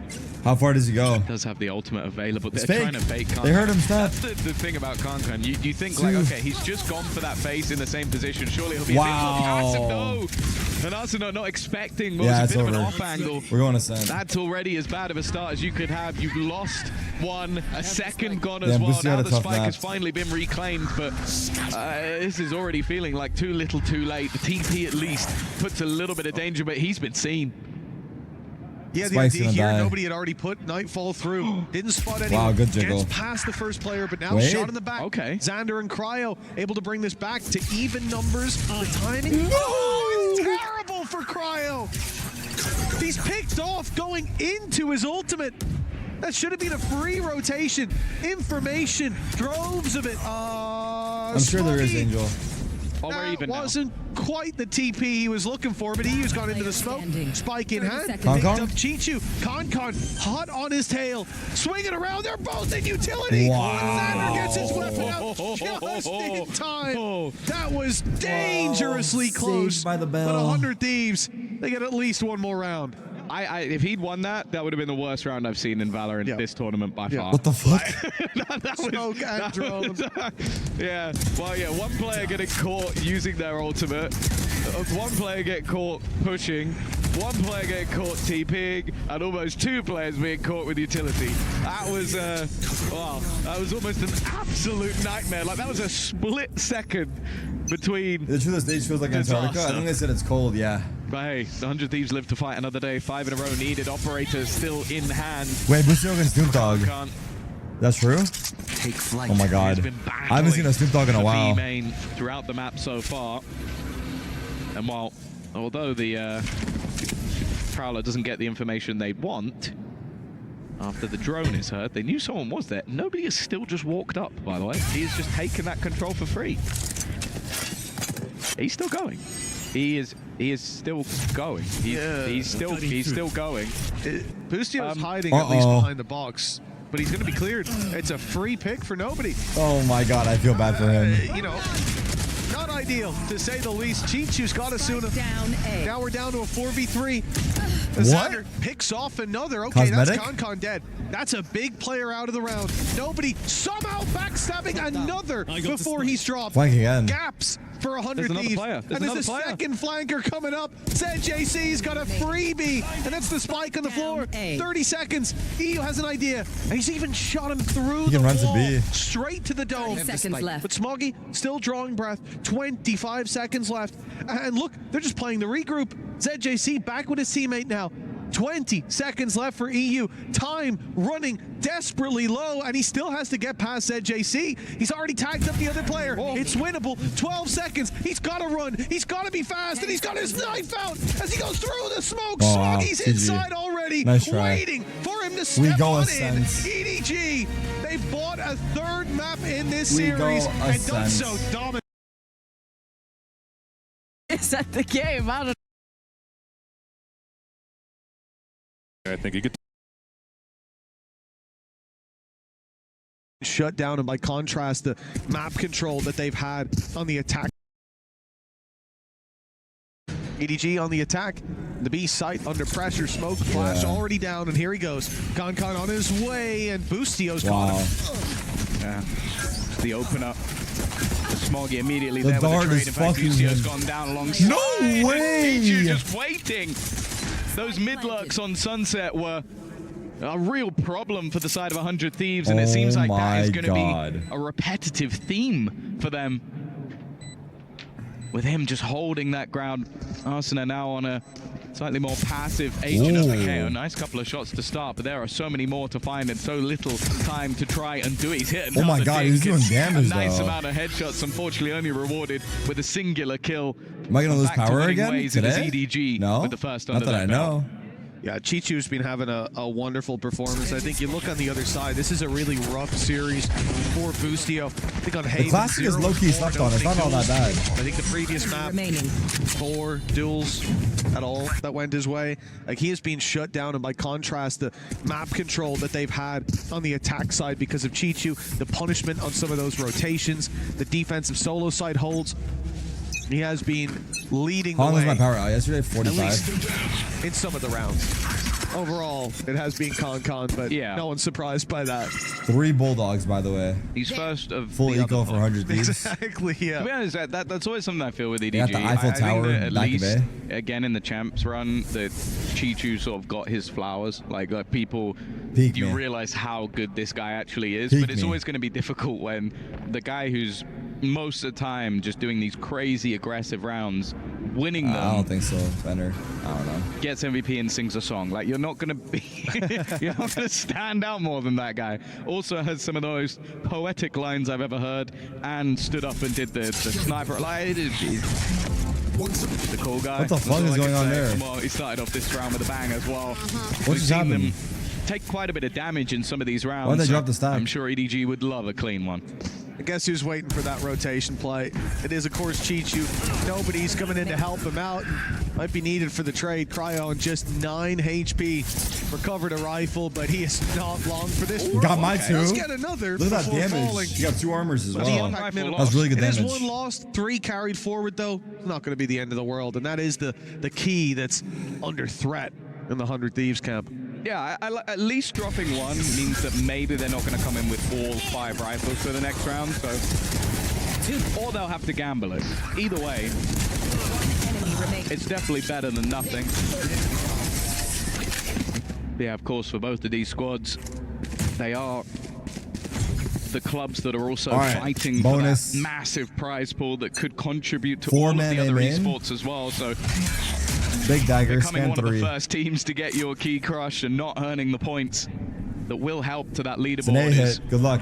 S3: How far does he go?
S2: Does have the ultimate available.
S3: It's
S2: They're
S3: fake.
S2: trying to bait Kankan.
S3: They heard him stop.
S2: That's the thing about Kankan. You think like, okay, he's just gone for that face in the same position. Surely he'll be passive. No. And Asuna not expecting was a bit of an off angle.
S3: We're going to send.
S2: That's already as bad of a start as you could have. You've lost one, a second gone as well. Now the spike has finally been reclaimed, but this is already feeling like too little too late. The TP at least puts a little bit of danger, but he's been seen.
S1: Yeah, the idea here, Nobody had already put Nightfall through. Didn't spot anyone.
S3: Wow, good jiggle.
S1: Gets past the first player, but now shot in the back.
S2: Okay.
S1: Xander and Cryo able to bring this back to even numbers. The timing. Oh, it's terrible for Cryo. He's picked off going into his ultimate. That should have been a free rotation. Information, droves of it.
S3: I'm sure there is, Angel.
S2: Oh, we're even now.
S1: Wasn't quite the TP he was looking for, but EU's gone into the smoke. Spike in hand. Picked up Chichu. Kankan hot on his tail. Swinging around. They're both in utility.
S3: Wow.
S1: Xander gets his weapon out just in time. That was dangerously close.
S3: By the bell.
S1: But 100 Thieves, they get at least one more round.
S2: If he'd won that, that would have been the worst round I've seen in Valorant this tournament by far.
S3: What the fuck?
S1: Smoke and drones.
S2: Yeah, well, yeah, one player getting caught using their ultimate, one player get caught pushing, one player get caught TPing, and almost 2 players being caught with utility. That was, wow, that was almost an absolute nightmare. Like, that was a split second between...
S3: The truth of the stage feels like Antarctica. I think they said it's cold, yeah.
S2: But hey, the 100 Thieves live to fight another day. 5 in a row needed. Operators still in hand.
S3: Wait, Busio against Snoop Dogg. That's true?
S5: Take flight.
S3: Oh my god. I haven't seen a Snoop Dogg in a while.
S2: B-main throughout the map so far. And although the Prowler doesn't get the information they want, after the drone is heard, they knew someone was there. Nobody has still just walked up, by the way. He has just taken that control for free. He's still going. He is still going. He's still going.
S1: Boostio's hiding at least behind the box, but he's going to be cleared. It's a free pick for nobody.
S3: Oh my god, I feel bad for him.
S1: You know, not ideal to say the least. Chichu's got Asuna. Now we're down to a 4v3.
S3: What?
S1: Picks off another. Okay,
S3: Cosmetic?
S1: that's Concon dead. That's a big player out of the round. Nobody somehow backstabbing another before he's dropped.
S3: Flank again.
S1: Gaps for 100
S2: There's
S1: Thieves.
S2: another player.
S1: And there's a second flanker coming up. ZJC's got a freebie. And that's the spike on the floor. 30 seconds. EU has an idea. And he's even shot him through the
S3: run to
S1: wall.
S3: B.
S1: Straight to the dome.
S4: 30 seconds left.
S1: But Smoggy still drawing breath. 25 seconds left. And look, they're just playing the regroup. ZJC back with his teammate now. 20 seconds left for EU. Time running desperately low, and he still has to get past ZJC. He's already tagged up the other player. It's winnable. 12 seconds. He's got to run. He's got to be fast, and he's got his knife out as he goes through the smoke.
S3: Oh, wow.
S1: He's inside already,
S3: Nice try.
S1: waiting for him to step
S3: go
S1: on in.
S3: Ascent.
S1: EDG, they bought a third map in this
S3: We go
S1: series and done
S3: Ascent.
S1: so dominant.
S6: Is that the game? I don't
S7: I think he could.
S1: Shut down, and by contrast, the map control that they've had on the attack. EDG on the attack. The B site under pressure. Smoke flash already down, and here he goes. Concon on his way, and Boostio's caught him.
S2: Yeah. The opener. The Smoggy immediately
S3: The
S2: there with
S3: dart
S2: the trade.
S3: is
S2: In fact,
S3: fucking
S2: Boostio's
S3: him.
S2: gone down alongside.
S3: No way!
S2: Chichu just waiting. Those mid-lurks on Sunset were a real problem for the side of 100 Thieves, and it seems like that is going to be a repetitive theme for them. With him just holding that ground, Arsenal now on a slightly more passive agent of the KO. Nice couple of shots to start, but there are so many more to find and so little time to try and do it. He's hit another
S3: my god, he's doing damage
S2: a nice
S3: though.
S2: amount of headshots, unfortunately only rewarded with a singular kill.
S3: Am I gonna lose
S2: Back to
S3: power
S2: winning
S3: again
S2: ways, it is
S3: today?
S2: EDG
S3: No,
S2: with the first
S3: not
S2: under
S3: that I
S2: their belt.
S3: know.
S1: Yeah, Chichu's been having a wonderful performance. I think you look on the other side, this is a really rough series for Boostio. I think on Haven,
S3: The classic is low-key slept on. It's not all that bad.
S1: I think the previous map, 4 duels at all that went his way. Like, he has been shut down, and by contrast, the map control that they've had on the attack side because of Chichu, the punishment on some of those rotations, the defensive solo side holds, he has been leading the
S3: How long was
S1: way.
S3: my power out yesterday?
S1: At
S3: 45.
S1: least in some of the rounds. Overall, it has been Concon, but
S2: Yeah.
S1: no one's surprised by that.
S3: 3 bulldogs, by the way.
S2: He's first of
S3: Full
S2: the
S3: eco
S2: other
S3: for 100 Thieves.
S1: Exactly,
S2: To be
S1: yeah.
S2: honest, that's always something I feel with EDG.
S3: got the Eiffel
S2: I think
S3: Tower
S2: that at
S3: back of
S2: least,
S3: it.
S2: again, in the champs run, that Chichu sort of got his flowers. Like people,
S3: Peak
S2: you
S3: me.
S2: realize how good this guy actually is.
S3: Peak
S2: But it's
S3: me.
S2: always going to be difficult when the guy who's most of the time just doing these crazy aggressive rounds, winning them,
S3: I don't think so, Benner. I don't know.
S2: gets MVP and sings a song. Like, you're not going to be, you're not going to stand out more than that guy. Also has some of the most poetic lines I've ever heard, and stood up and did the sniper. Like, it is the cool guy.
S3: What the
S2: That's
S3: fuck
S2: all
S3: is
S2: I can
S3: going on
S2: say.
S3: there?
S2: Well, he started off this round with a bang as well.
S3: What
S2: We've
S3: just
S2: seen
S3: happened?
S2: them take quite a bit of damage in some of these rounds.
S3: Why did they
S2: so
S3: drop the stack?
S2: I'm sure EDG would love a clean one.
S1: I guess who's waiting for that rotation play? It is, of course, Chichu. Nobody's coming in to help him out. Might be needed for the trade. Cryo on just 9 HP. Recovered a rifle, but he is not long for this.
S3: Got mine too.
S1: Let's get another.
S3: Look at that
S1: before
S3: damage.
S1: falling.
S3: You got 2 armors as
S2: The
S3: well.
S2: impact
S3: That
S2: middle
S3: was really good
S1: It is
S3: damage.
S1: 1 lost, 3 carried forward, though. It's not going to be the end of the world, and that is the key that's under threat in the 100 Thieves camp.
S2: Yeah, at least dropping 1 means that maybe they're not going to come in with all 5 rifles for the next round. So, or they'll have to gamble it. Either way, it's definitely better than nothing. Yeah, of course, for both of these squads, they are the clubs that are also fighting
S3: bonus.
S2: for that massive prize pool that could contribute to
S3: 4
S2: all of
S3: men
S2: the other
S3: in.
S2: esports as well. So
S3: Big dagger,
S2: becoming
S3: scan
S2: one of the
S3: 3.
S2: first teams to get your key crush and not earning the points that will help to that
S3: It's an A
S2: leaderboard is
S3: hit. Good luck.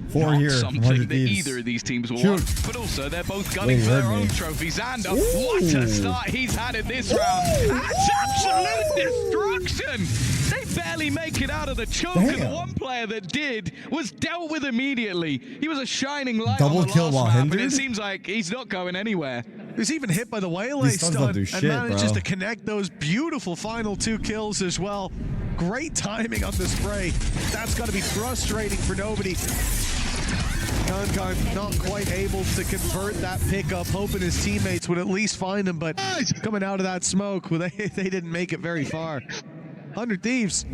S3: 4
S2: not
S3: here.
S2: something
S3: 100
S2: that
S3: thieves.
S2: either of these teams will
S3: Shoot.
S2: want, but also they're both gunning
S3: Wait,
S2: for
S3: you
S2: their
S3: heard
S2: own
S3: me.
S2: trophy. Xander,
S3: Ooh.
S2: what a start he's had in this round. That's absolute destruction. They barely make it out of the choke, and the
S3: Damn.
S2: one player that did was dealt with immediately. He was a shining light
S3: Double
S2: on the
S3: kill
S2: last
S3: while
S2: map,
S3: hindered?
S2: and it seems like he's not going anywhere.
S1: He was even hit by the waylay
S3: These stuns don't
S1: stun
S3: do
S1: and
S3: shit,
S1: manages
S3: bro.
S1: to connect those beautiful final 2 kills as well. Great timing on the spray. That's got to be frustrating for nobody. Kankan not quite able to convert that pickup, hoping his teammates would at least find him, but coming out of that smoke, well, they didn't make it very far. 100 Thieves.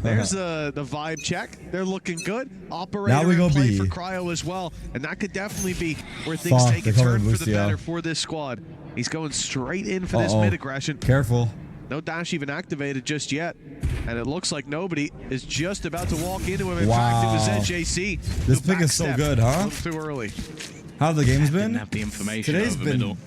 S1: There's the vibe check. They're looking good. Operator
S3: Now we go
S1: in play
S3: B.
S1: for Cryo as well, and that could definitely be where things
S3: Fuck,
S1: take a
S3: they're coming
S1: turn for the
S3: Lucio.
S1: better for this squad. He's going straight in for this mid aggression.
S3: Careful.
S1: No dash even activated just yet. And it looks like nobody is just about to walk into him. In
S3: Wow.
S1: fact, it was ZJC.
S3: This
S1: who
S3: pick is so
S1: backstepped
S3: good, huh?
S1: Too early.
S3: How have the games
S2: Didn't
S3: been?
S2: have the information
S3: Today's
S2: over
S3: been
S2: middle.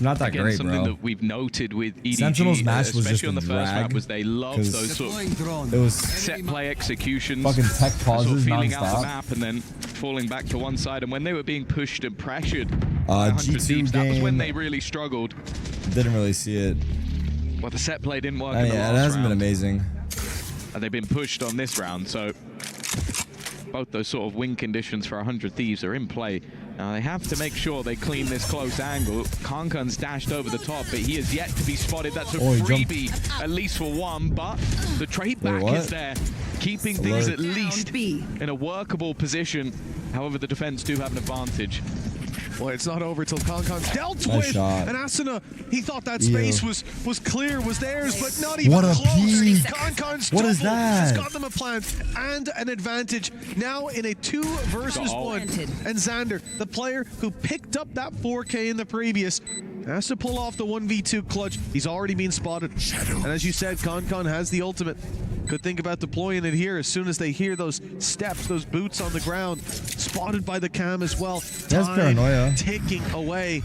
S3: not that
S2: Again,
S3: great,
S2: something
S3: bro.
S2: that we've noted with EDG,
S3: Sentinel's match was
S2: especially
S3: just
S2: on the
S3: a
S2: first
S3: drag,
S2: map, was they love
S3: 'cause
S2: those sort of
S3: It was
S2: set play executions,
S3: fucking tech
S2: sort
S3: pauses
S2: of feeling out the
S3: nonstop.
S2: map and then falling back to one side. And when they were being pushed and pressured, by 100
S3: G2
S2: Thieves, that was when
S3: game.
S2: they really struggled.
S3: Didn't really see it.
S2: Well, the set play didn't work.
S3: Yeah,
S2: in the
S3: it
S2: last
S3: hasn't been
S2: round,
S3: amazing.
S2: and they've been pushed on this round. So both those sort of win conditions for 100 Thieves are in play. Now they have to make sure they clean this close angle. Kankan's dashed over the top, but he is yet to be spotted. That's a
S3: Oh, he jumped.
S2: freebie, at least for one, but the trade
S3: Wait,
S2: back
S3: what?
S2: is there, keeping things
S3: Alert.
S2: at least
S6: B.
S2: in a workable position. However, the defense do have an advantage.
S1: Well, it's not over till Kankan's dealt
S3: Nice
S1: with.
S3: shot.
S1: And Asuna, he thought that
S3: Ew.
S1: space was clear, was theirs, but not even
S3: What a
S1: close.
S3: peek.
S1: Kankan's
S3: What is
S1: double has
S3: that?
S1: got them a plan and an advantage. Now in a 2 versus 1. And Xander, the player who picked up that 4K in the previous, has to pull off the 1v2 clutch. He's already been spotted. And as you said, Kankan has the ultimate. Could think about deploying it here as soon as they hear those steps, those boots on the ground. Spotted by the cam as well.
S3: That's
S1: Time
S3: paranoia.
S1: ticking away.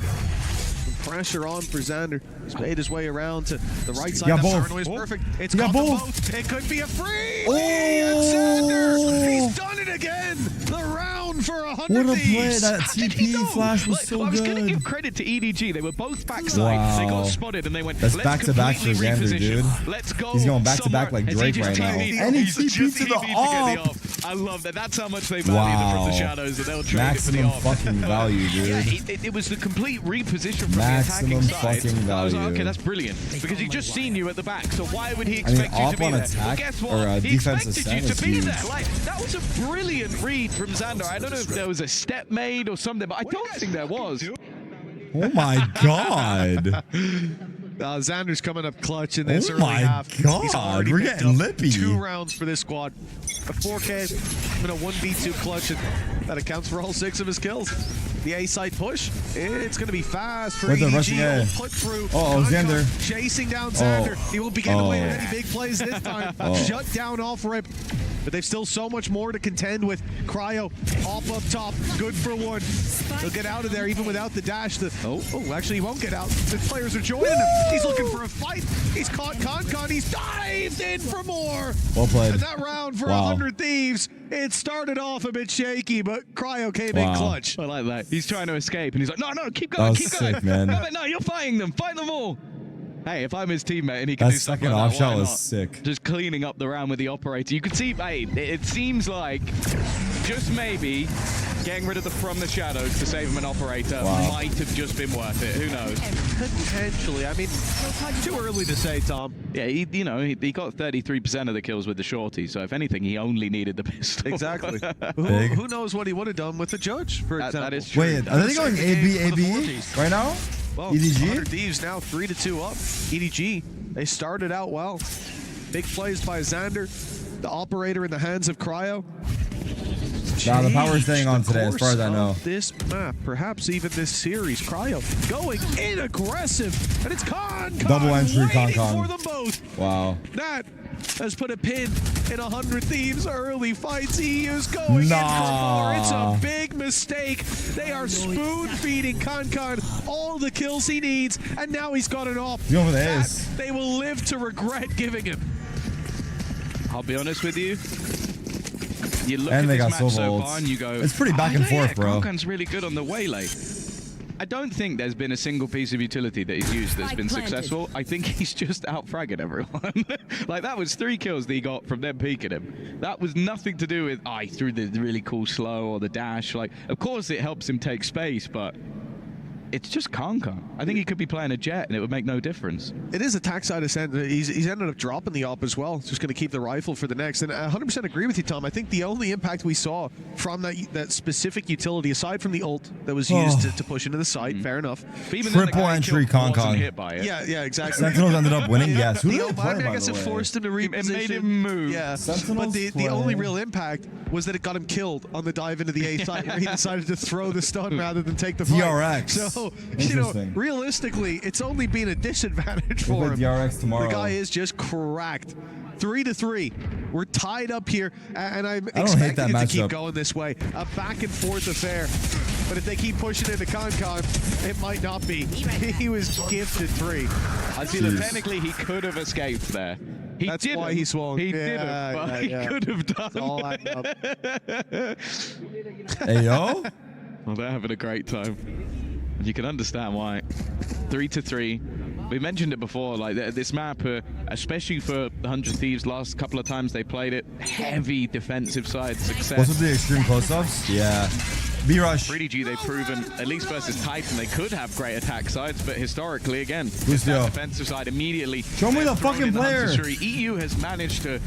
S1: Pressure on for Xander. He's made his way around to the right side.
S3: got
S1: That
S3: both.
S1: paranoia is perfect. It's
S3: He got
S1: got them
S3: both.
S1: both. It could be a free.
S3: Oh.
S1: And Xander, he's done it again. The round for 100
S3: What a play.
S1: Thieves.
S3: That
S2: How did he
S3: TP
S2: know?
S3: flash was
S2: Like,
S3: so
S2: I was going to
S3: good.
S2: give credit to EDG. They were both backside. They
S3: Wow.
S2: got spotted and they went,
S3: That's
S2: let's
S3: back-to-back for
S2: completely
S3: Xander,
S2: reposition.
S3: dude.
S2: Let's go
S3: He's going back-to-back
S2: somewhere.
S3: like
S2: As he
S3: Drake
S2: just
S3: right now.
S2: TP'd.
S3: And he
S2: He's
S3: TP'd
S2: just
S3: to the
S2: TP'd
S3: off.
S2: I love that. That's how much they value
S3: Wow.
S2: the from the shadows, and they'll trade it for the
S3: Maximum
S2: off.
S3: fucking value, dude.
S2: Yeah, it was the complete reposition from
S3: Maximum
S2: the attacking side.
S3: fucking
S2: I was like,
S3: value.
S2: okay, that's brilliant. Because he just seen you at the back, so why would he
S3: I mean,
S2: expect you
S3: op
S2: to be
S3: on
S2: there?
S3: attack
S2: Well, guess what?
S3: or
S2: He
S3: defense
S2: expected
S3: ascent
S2: you
S3: is
S2: to be
S3: huge.
S2: there. Like, that was a brilliant read from Xander. I don't know if there was a step made or something, but I don't think there was.
S3: Oh my god.
S1: Xander's coming up clutch in this
S3: Oh
S1: early
S3: my
S1: half. He's
S3: God,
S1: already
S3: we're
S1: picked
S3: getting
S1: up
S3: lippy.
S1: 2 rounds for this squad. A 4K and a 1v2 clutch, and that accounts for all 6 of his kills. The A side push, it's going to be fast for
S3: Where's the
S1: EDG.
S3: rushing A?
S1: Will put through.
S3: Uh-oh,
S1: Kankan
S3: Xander.
S1: chasing down Xander. He will begin to win
S3: Oh.
S1: any big plays this time.
S3: Oh.
S1: Shut down off rip. But they've still so much more to contend with. Cryo up top, good for 1. He'll get out of there even without the dash. Actually he won't get out. The players are joining him. He's looking for a fight. He's caught Kankan. He's dived in for more.
S3: Well played.
S1: And that round for
S3: Wow.
S1: 100 Thieves, it started off a bit shaky, but Cryo came in
S3: Wow.
S1: clutch.
S2: I like that. He's trying to escape, and he's like, no, keep
S3: That
S2: going,
S3: was
S2: keep
S3: sick,
S2: going.
S3: man.
S2: No, you're fighting them. Fight them all. Hey, if I'm his teammate and he can
S3: That
S2: do stuff
S3: second
S2: like
S3: off
S2: that,
S3: shot
S2: why
S3: was
S2: not?
S3: sick.
S2: Just cleaning up the round with the operator. You can see, hey, it seems like just maybe getting rid of the from the shadows to save him an operator
S3: Wow.
S2: might have just been worth it. Who knows?
S1: Potentially. I mean, too early to say, Tom.
S2: Yeah, he got 33% of the kills with the shorty. So if anything, he only needed the pistol.
S1: Exactly.
S3: Big.
S1: who knows what he would have done with the judge, for example.
S2: That is true.
S3: Wait, are they going AB right now?
S1: Well,
S3: EDG?
S1: 100 Thieves now 3-2 up. EDG, they started out well. Big plays by Xander, the operator in the hands of Cryo.
S3: Nah, the power's
S1: Changed
S3: staying on
S1: the
S3: today, as far as I
S1: course
S3: know.
S1: of this map, perhaps even this series. Cryo going in aggressive, and it's Kankan
S3: Double entry,
S1: waiting
S3: Kankan.
S1: for them both.
S3: Wow.
S1: That has put a pin in 100 Thieves early fights. He is going in for more. It's a big mistake. They are spoon feeding Kankan all the kills he needs, and now he's got it off.
S3: He's going for the
S1: That
S3: ace.
S1: they will live to regret giving him.
S2: I'll be honest with you. you look
S3: And
S2: at
S3: they
S2: this
S3: got
S2: match so
S3: Soul
S2: far and you go,
S3: It's pretty back and forth, bro.
S2: Kankan's really good on the waylay. I don't think there's been a single piece of utility that he's used that's been successful. I think he's just out-fragging everyone. Like, that was 3 kills that he got from them peeking him. That was nothing to do with, he threw the really cool slow or the dash. Like, of course it helps him take space, but it's just Kankan. I think he could be playing a Jet and it would make no difference.
S1: It is attack side ascent. He's ended up dropping the op as well. Just going to keep the rifle for the next. And I 100% agree with you, Tom. I think the only impact we saw from that specific utility, aside from the ult that was used to push into the site, fair enough.
S3: Triple entry Kankan.
S1: Yeah, exactly.
S3: Sentinels ended up winning. Yes. Who did they play,
S1: I guess it forced him to reposition.
S2: It made him move.
S1: Yeah.
S3: Sentinels
S1: but the only real impact was that it got him killed on the dive into the A site, where he decided to throw the stun rather than take the fight.
S3: DRX.
S1: So, you know, realistically, it's only been a disadvantage for him.
S3: DRX tomorrow.
S1: The guy is just cracked. 3-3. We're tied up here, and I'm expecting it to keep going this way. A back and forth affair. But if they keep pushing into Kankan, it might not be. He was gifted 3.
S2: I feel that technically he could have escaped there.
S1: That's why he swung.
S2: He didn't, but he could have done.
S1: It's all adding up.
S3: Hey, yo.
S2: Well, they're having a great time. You can understand why. 3-3. We mentioned it before, like this map, especially for 100 Thieves, last couple of times they played it, heavy defensive side success.
S3: What's with the extreme close-ups? Yeah. B-Rush.
S2: 3DG, they've proven, at least versus Titan, they could have great attack sides, but historically, again, that defensive side immediately.
S3: Show me the fucking player.
S2: EU has managed to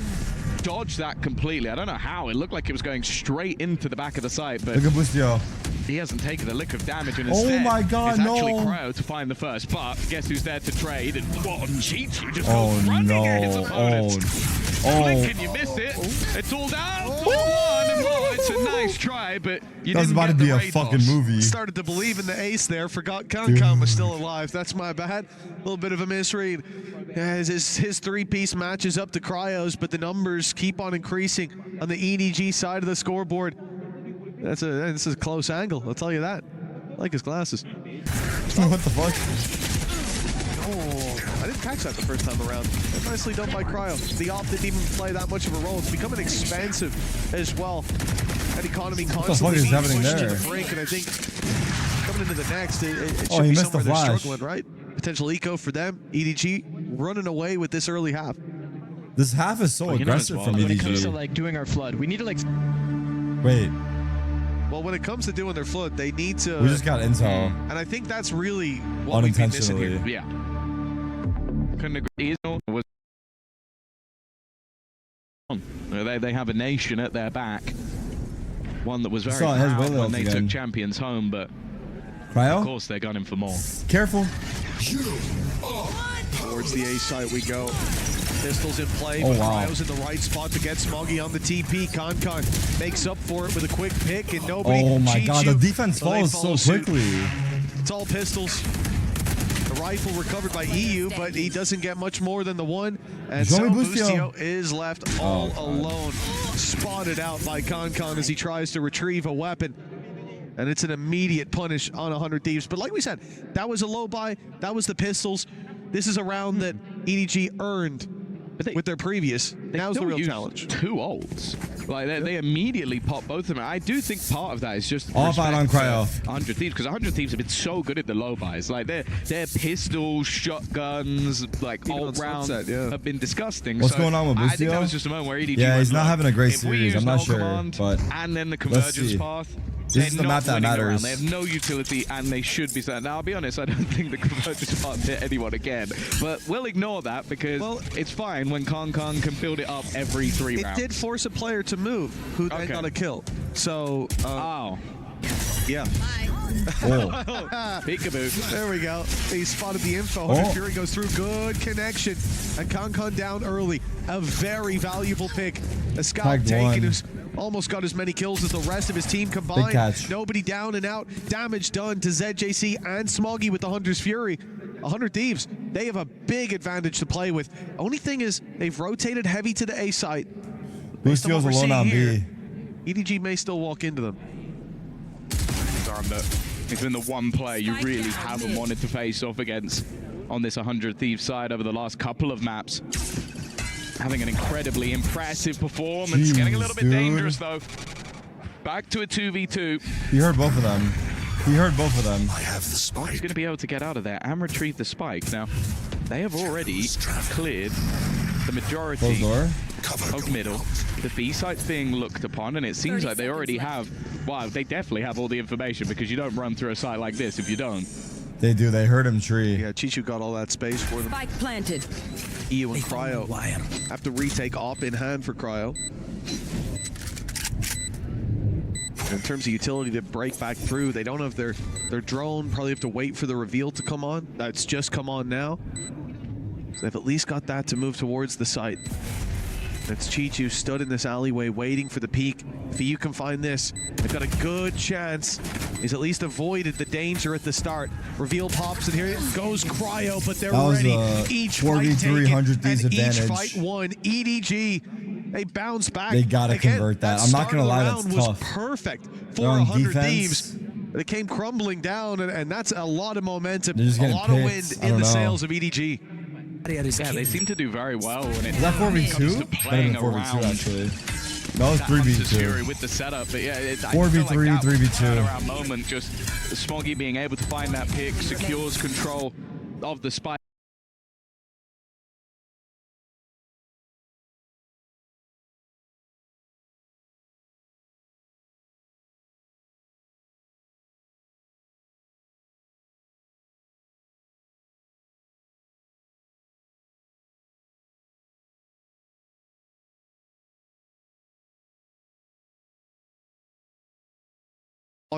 S2: dodge that completely. I don't know how. It looked like it was going straight into the back of the site, but
S3: look at Bustio.
S2: He hasn't taken a lick of damage, and instead,
S3: my God,
S2: it's actually Cryo to find the first. But guess who's there to trade? And what on cheats? Just goes running at his opponent. Blink and you miss it. It's all down. 4-1. Well, it's a nice try, but you didn't
S3: about to
S2: get
S3: be
S2: the
S3: a
S2: raid
S3: fucking
S2: loss.
S3: movie.
S1: Started to believe in the ace there. Forgot Kankan was still alive. That's my bad. A little bit of a misread. His 3-piece matches up to Cryo's, but the numbers keep on increasing on the EDG side of the scoreboard. This is a close angle, I'll tell you that. I like his glasses.
S3: What the fuck?
S1: Oh, I didn't catch that the first time around. Nicely done by Cryo. The op didn't even play that much of a role. It's becoming expensive as well. That economy constantly being pushed to the brink, and I think coming into the next, it should be somewhere they're struggling, right? Potential eco for them. EDG running away with this early half.
S3: This half is so aggressive from EDG.
S8: When it comes to like doing our flood, we need to like.
S3: Wait.
S1: Well, when it comes to doing their flood, they need to.
S3: We just got intel.
S1: And I think that's really what we've been missing here.
S2: Yeah. Couldn't agree. They have a nation at their back. One that was very proud when they took champions home, but
S3: Cryo?
S2: Of course they're gunning for more.
S3: Careful.
S1: Towards the A site we go. Pistols in play,
S3: but
S1: Cryo's in the right spot to get Smoggy on the TP. Kankan makes up for it with a quick pick, and nobody
S3: Oh my god, the defense
S1: so
S3: falls so quickly.
S1: It's all pistols. The rifle recovered by EU, but he doesn't get much more than the one. And so Bustio is left all alone, spotted out by Kankan as he tries to retrieve a weapon. And it's an immediate punish on 100 Thieves. But like we said, that was a low buy. That was the pistols. This is a round that EDG earned with their previous. Now's the real challenge.
S2: 2 ults. Like they immediately pop both of them. I do think part of that is just
S3: off out on Cryo.
S2: 100 Thieves, because 100 Thieves have been so good at the low buys. Like their pistols, shotguns, like ult rounds have been disgusting.
S3: What's going on with Bustio?
S2: I think that was just a moment where EDG
S3: he's not having a great series. I'm not sure, but
S2: and then the convergence path.
S3: This is the map that matters.
S2: They have no utility, and they should be set. Now, I'll be honest, I don't think the convergence path hit anyone again. But we'll ignore that, because it's fine when Kankan can build it up every 3 rounds.
S1: It did force a player to move, who then got a kill. So, yeah.
S2: Peekaboo.
S1: There we go. He spotted the info. Fury goes through. Good connection. And Kankan down early. A very valuable pick. A scout taken who's almost got as many kills as the rest of his team combined. Nobody down and out. Damage done to ZJC and Smoggy with the Hunter's Fury. 100 Thieves, they have a big advantage to play with. Only thing is, they've rotated heavy to the A site.
S3: Bustio's alone on B.
S1: EDG may still walk into them.
S2: It's been the one player you really haven't wanted to face off against on this 100 Thieves side over the last couple of maps. having an incredibly impressive performance. Getting a little bit dangerous, though. Back to a 2v2.
S3: He heard both of them. He heard both of them.
S9: I have the spike.
S2: He's going to be able to get out of there and retrieve the spike. Now, they have already cleared the majority of middle. The B site's being looked upon, and it seems like they already have, well, they definitely have all the information, because you don't run through a site like this if you don't.
S3: They do. They heard him tree.
S1: Yeah, Chichu got all that space for them.
S6: Spike planted.
S1: EU and Cryo have to retake op in hand for Cryo. In terms of utility to break back through, they don't have their drone. Probably have to wait for the reveal to come on. That's just come on now. So they've at least got that to move towards the site. That's Chichu stood in this alleyway waiting for the peak. If you can find this, they've got a good chance. He's at least avoided the danger at the start. Reveal pops, and here goes Cryo, but they're ready. Each fight taken, and each fight won. EDG, they bounce back.
S3: They gotta convert that. I'm not gonna lie, that's tough.
S1: Was perfect for 100 Thieves. They came crumbling down, and that's a lot of momentum, a lot of wind in the sails of EDG.
S2: Yeah, they seem to do very well when it
S3: comes to
S2: playing around.
S3: Actually. That was 3v2
S2: with the setup, but yeah,
S3: 4v3, 3v2.
S2: Around moment, just Smoggy being able to find that pick secures control of the spike.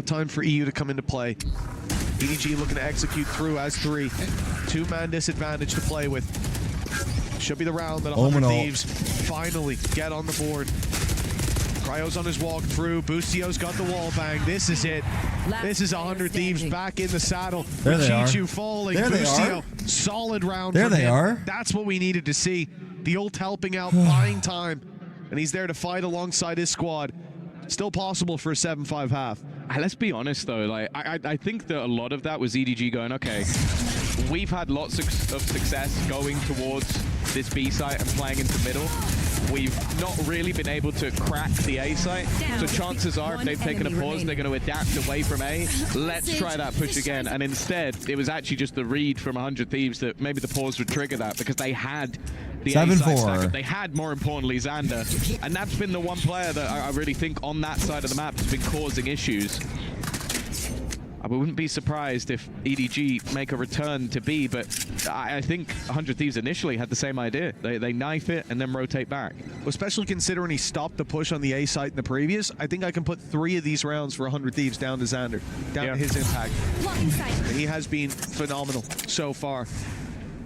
S1: Time for EU to come into play. EDG looking to execute through as 3. 2-man disadvantage to play with. Should be the round that 100 Thieves finally get on the board. Cryo's on his walk through. Boostio's got the wall bang. This is it. This is 100 Thieves back in the saddle.
S3: There they are.
S1: Chichu falling.
S3: There they
S1: Boostio,
S3: are.
S1: solid round.
S3: There they
S1: him.
S3: are.
S1: That's what we needed to see. The ult helping out, buying time. And he's there to fight alongside his squad. Still possible for a 7-5 half.
S2: Let's be honest though, like I think that a lot of that was EDG going, okay, we've had lots of success going towards this B site and playing into middle. We've not really been able to crack the A site, so chances are if they've taken a pause, they're going to adapt away from A. Let's try that push again, and instead it was actually just the read from 100 Thieves that maybe the pause would trigger that, because they had the
S3: 7-4.
S2: They had, more importantly, Xander, and that's been the one player that I really think on that side of the map has been causing issues. I wouldn't be surprised if EDG make a return to B, but I think 100 Thieves initially had the same idea. They knife it and then rotate back.
S1: Well, especially considering he stopped the push on the A site in the previous, I think I can put 3 of these rounds for 100 Thieves down to Xander, down to his impact. He has been phenomenal so far.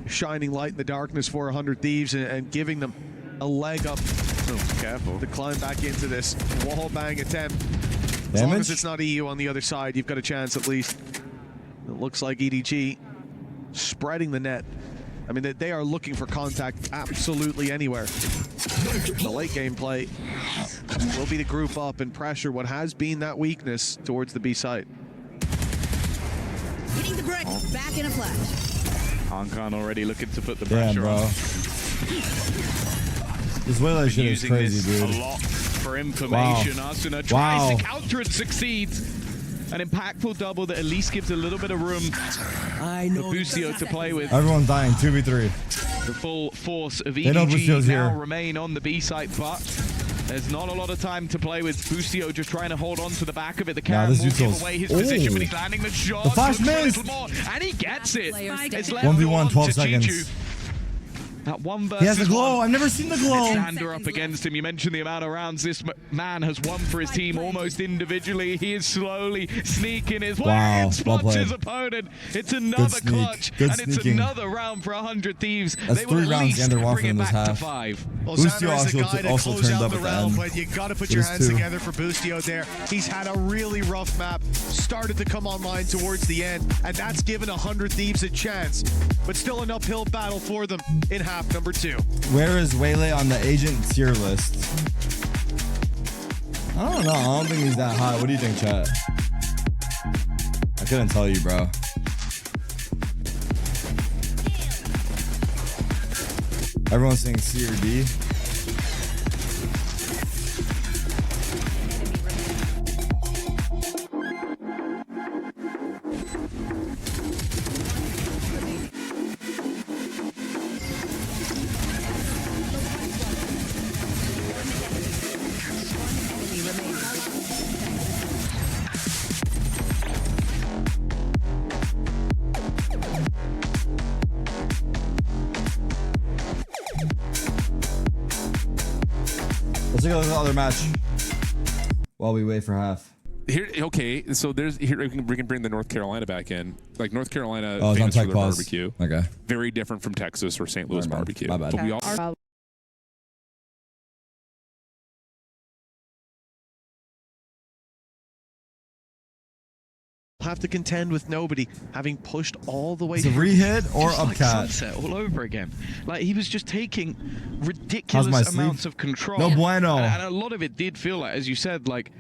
S1: Shining light in the darkness for 100 Thieves and giving them a leg up. Oh, careful. To climb back into this wall bang attempt. As long as it's not EU on the other side, you've got a chance at least. It looks like EDG spreading the net. I mean, they are looking for contact absolutely anywhere. The late game play will be to group up and pressure what has been that weakness towards the B site.
S6: Hitting the brick, back in a flash.
S2: Hankan already looking to put the pressure on.
S3: This Waylay shit is crazy, dude.
S2: A lot for information. Asuna tries to counter and succeeds. An impactful double that at least gives a little bit of room for Boostio to play with.
S3: Everyone's dying, 2v3.
S2: The full force of EDG now remain on the B site, but there's not a lot of time to play with. Boostio just trying to hold on to the back of it. The Karen will give away his position, but he's landing the shot.
S3: The flash missed!
S2: And he gets it. It's
S3: 1v1, 12 seconds.
S2: Chichu. That one versus
S3: he has the glow.
S2: one.
S3: I've never seen the glow.
S2: Xander up against him. You mentioned the amount of rounds this man has won for his team almost individually. He is slowly sneaking his way and spots his opponent. It's another clutch, and it's another round for 100 Thieves.
S3: That's
S2: they will
S3: 3 rounds Xander won for him this half.
S2: 5.
S1: Well, Xander is the guy that closed out the round, but you got to put your hands together for Boostio there. He's had a really rough map, started to come online towards the end, and that's given 100 Thieves a chance, but still an uphill battle for them in half number 2.
S3: Where is Waylay on the agent tier list? I don't know. I don't think he's that high. What do you think, chat? I couldn't tell you, bro. Everyone's saying C or D. Let's take a look at the other match while we wait for half.
S7: Here, okay, so there's here we can bring the North Carolina back in. Like North Carolina,
S3: Oh, it's on
S7: famous for
S3: tech
S7: their
S3: pause.
S7: barbecue.
S3: Okay.
S7: Very different from Texas or St. Louis barbecue.
S3: My bad.
S7: But we all
S1: have to contend with nobody, having pushed all the way.
S3: It's a re-hit or
S8: Just like
S3: upcat.
S8: Sunset all over again. Like he was just taking ridiculous amounts of control.
S3: No bueno.
S8: And a lot of it did feel like, as you said, like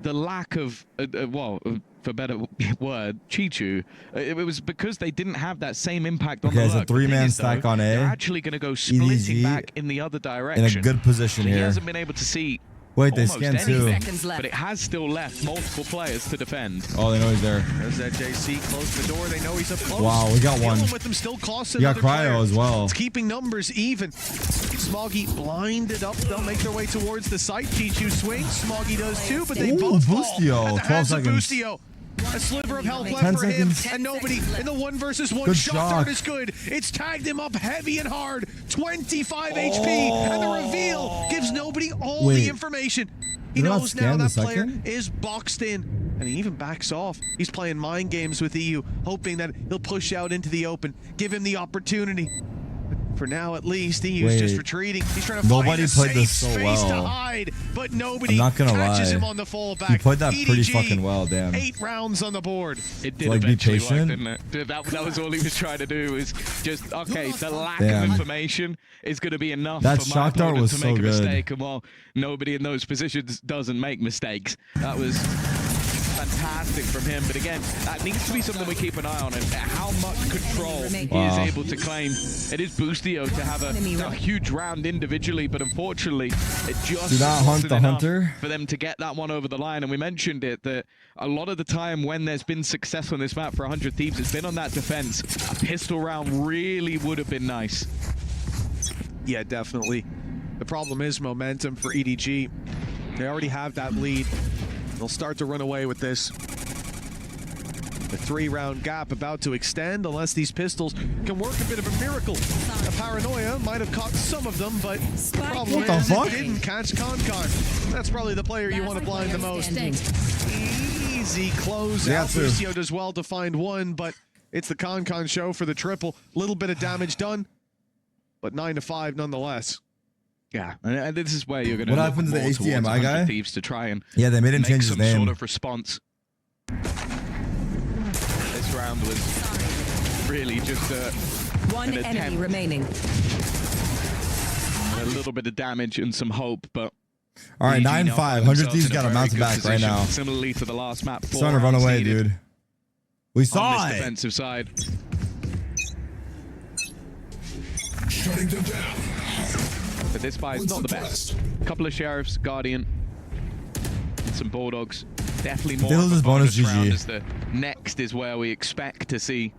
S8: the lack of, well, for better word, Chichu. It was because they didn't have that same impact on the
S3: Okay, it's a
S8: lurk. The
S3: 3-man
S8: thing is,
S3: stack
S8: though,
S3: on A.
S8: They're actually going to go splitting
S3: EDG
S8: back in the other direction.
S3: in a good position
S8: so he
S3: here.
S8: hasn't been able to see.
S3: Wait, they
S8: almost
S3: scanned too.
S8: anything, but it has still left multiple players to defend.
S3: Oh, they know he's there.
S1: There's that JC close the door. They know he's up close.
S3: Wow, we got one.
S1: Dealing with them still costs
S3: You got
S1: another
S3: Cryo
S1: player.
S3: as well.
S1: It's keeping numbers even. Smoggy blinded up. They'll make their way towards the site. Chichu swings. Smoggy does too, but they
S3: Ooh,
S1: both
S3: Boostio.
S1: fall at the
S3: 12
S1: hands of
S3: seconds.
S1: Boostio. A sliver of health
S3: 10
S1: left for him,
S3: seconds.
S1: and nobody in the 1v1
S3: Good
S1: shot
S3: shock.
S1: dart is good. It's tagged him up heavy and hard. 25 HP, and the reveal gives nobody all
S3: Wait.
S1: the information. He
S3: Did I not
S1: knows now
S3: scan the
S1: that player
S3: second?
S1: is boxed in, and he even backs off. He's playing mind games with EU, hoping that he'll push out into the open, give him the opportunity. For now, at least, EU's just
S3: Wait.
S1: retreating. He's trying to
S3: Nobody
S1: find a
S3: played
S1: safe
S3: this so
S1: space to
S3: well.
S1: hide, but nobody
S3: I'm not gonna
S1: catches
S3: lie.
S1: him on the fallback.
S3: He played that pretty
S1: EDG,
S3: fucking well, damn.
S1: 8 rounds on the board.
S2: It did
S3: Like, be
S2: eventually
S3: patient?
S2: work, didn't it? That was all he was trying to do, was just, okay, the lack
S3: Damn.
S2: of information is going to be enough
S3: That
S2: for my
S3: shock dart
S2: opponent
S3: was
S2: to
S3: so
S2: make a
S3: good.
S2: mistake. And while nobody in those positions doesn't make mistakes, that was fantastic from him. But again, that needs to be something we keep an eye on, and how much control he is able to claim. It is Boostio to have a huge round individually, but unfortunately, it just
S3: Do not hunt
S2: wasn't
S3: the
S2: enough
S3: hunter.
S2: for them to get that one over the line. And we mentioned it, that a lot of the time when there's been success on this map for 100 Thieves, it's been on that defense. A pistol round really would have been nice.
S1: Yeah, definitely. The problem is momentum for EDG. They already have that lead. They'll start to run away with this. The 3-round gap about to extend unless these pistols can work a bit of a miracle. A paranoia might have caught some of them, but the problem
S3: What the
S1: is
S3: fuck?
S1: it didn't catch Concon. That's probably the player you want to blind the most. Easy close
S3: Yeah,
S1: out.
S3: too.
S1: Lucio does well to find one, but it's the Concon show for the triple. Little bit of damage done, but 9-5 nonetheless.
S2: Yeah, and this is where you're going to
S3: What
S2: look
S3: happened to the
S2: more towards
S3: HDMI
S2: 100
S3: guy?
S2: Thieves to try and
S3: Yeah, they made him
S2: make
S3: change his
S2: some
S3: name.
S2: sort of response. This round was really just
S6: One
S2: an
S6: enemy
S2: attempt.
S6: remaining.
S2: A little bit of damage and some hope, but
S3: All right,
S2: EDG
S3: 9-5.
S2: now find
S3: 100
S2: themselves
S3: Thieves
S2: in a
S3: got a
S2: very
S3: mountain
S2: good
S3: back right
S2: position.
S3: now.
S2: Similarly to the last map, 4
S3: Starting to run
S2: rounds
S3: away,
S2: needed
S3: dude. We
S2: on
S3: saw
S2: this
S3: it.
S2: defensive side.
S9: Shutting them down.
S2: But this fight is not the best. Couple of Sheriffs, Guardian, and some Bulldogs. Definitely more
S3: They
S2: of
S3: lose
S2: a
S3: this bonus,
S2: bonus round,
S3: GG.
S2: as the next is where we expect to see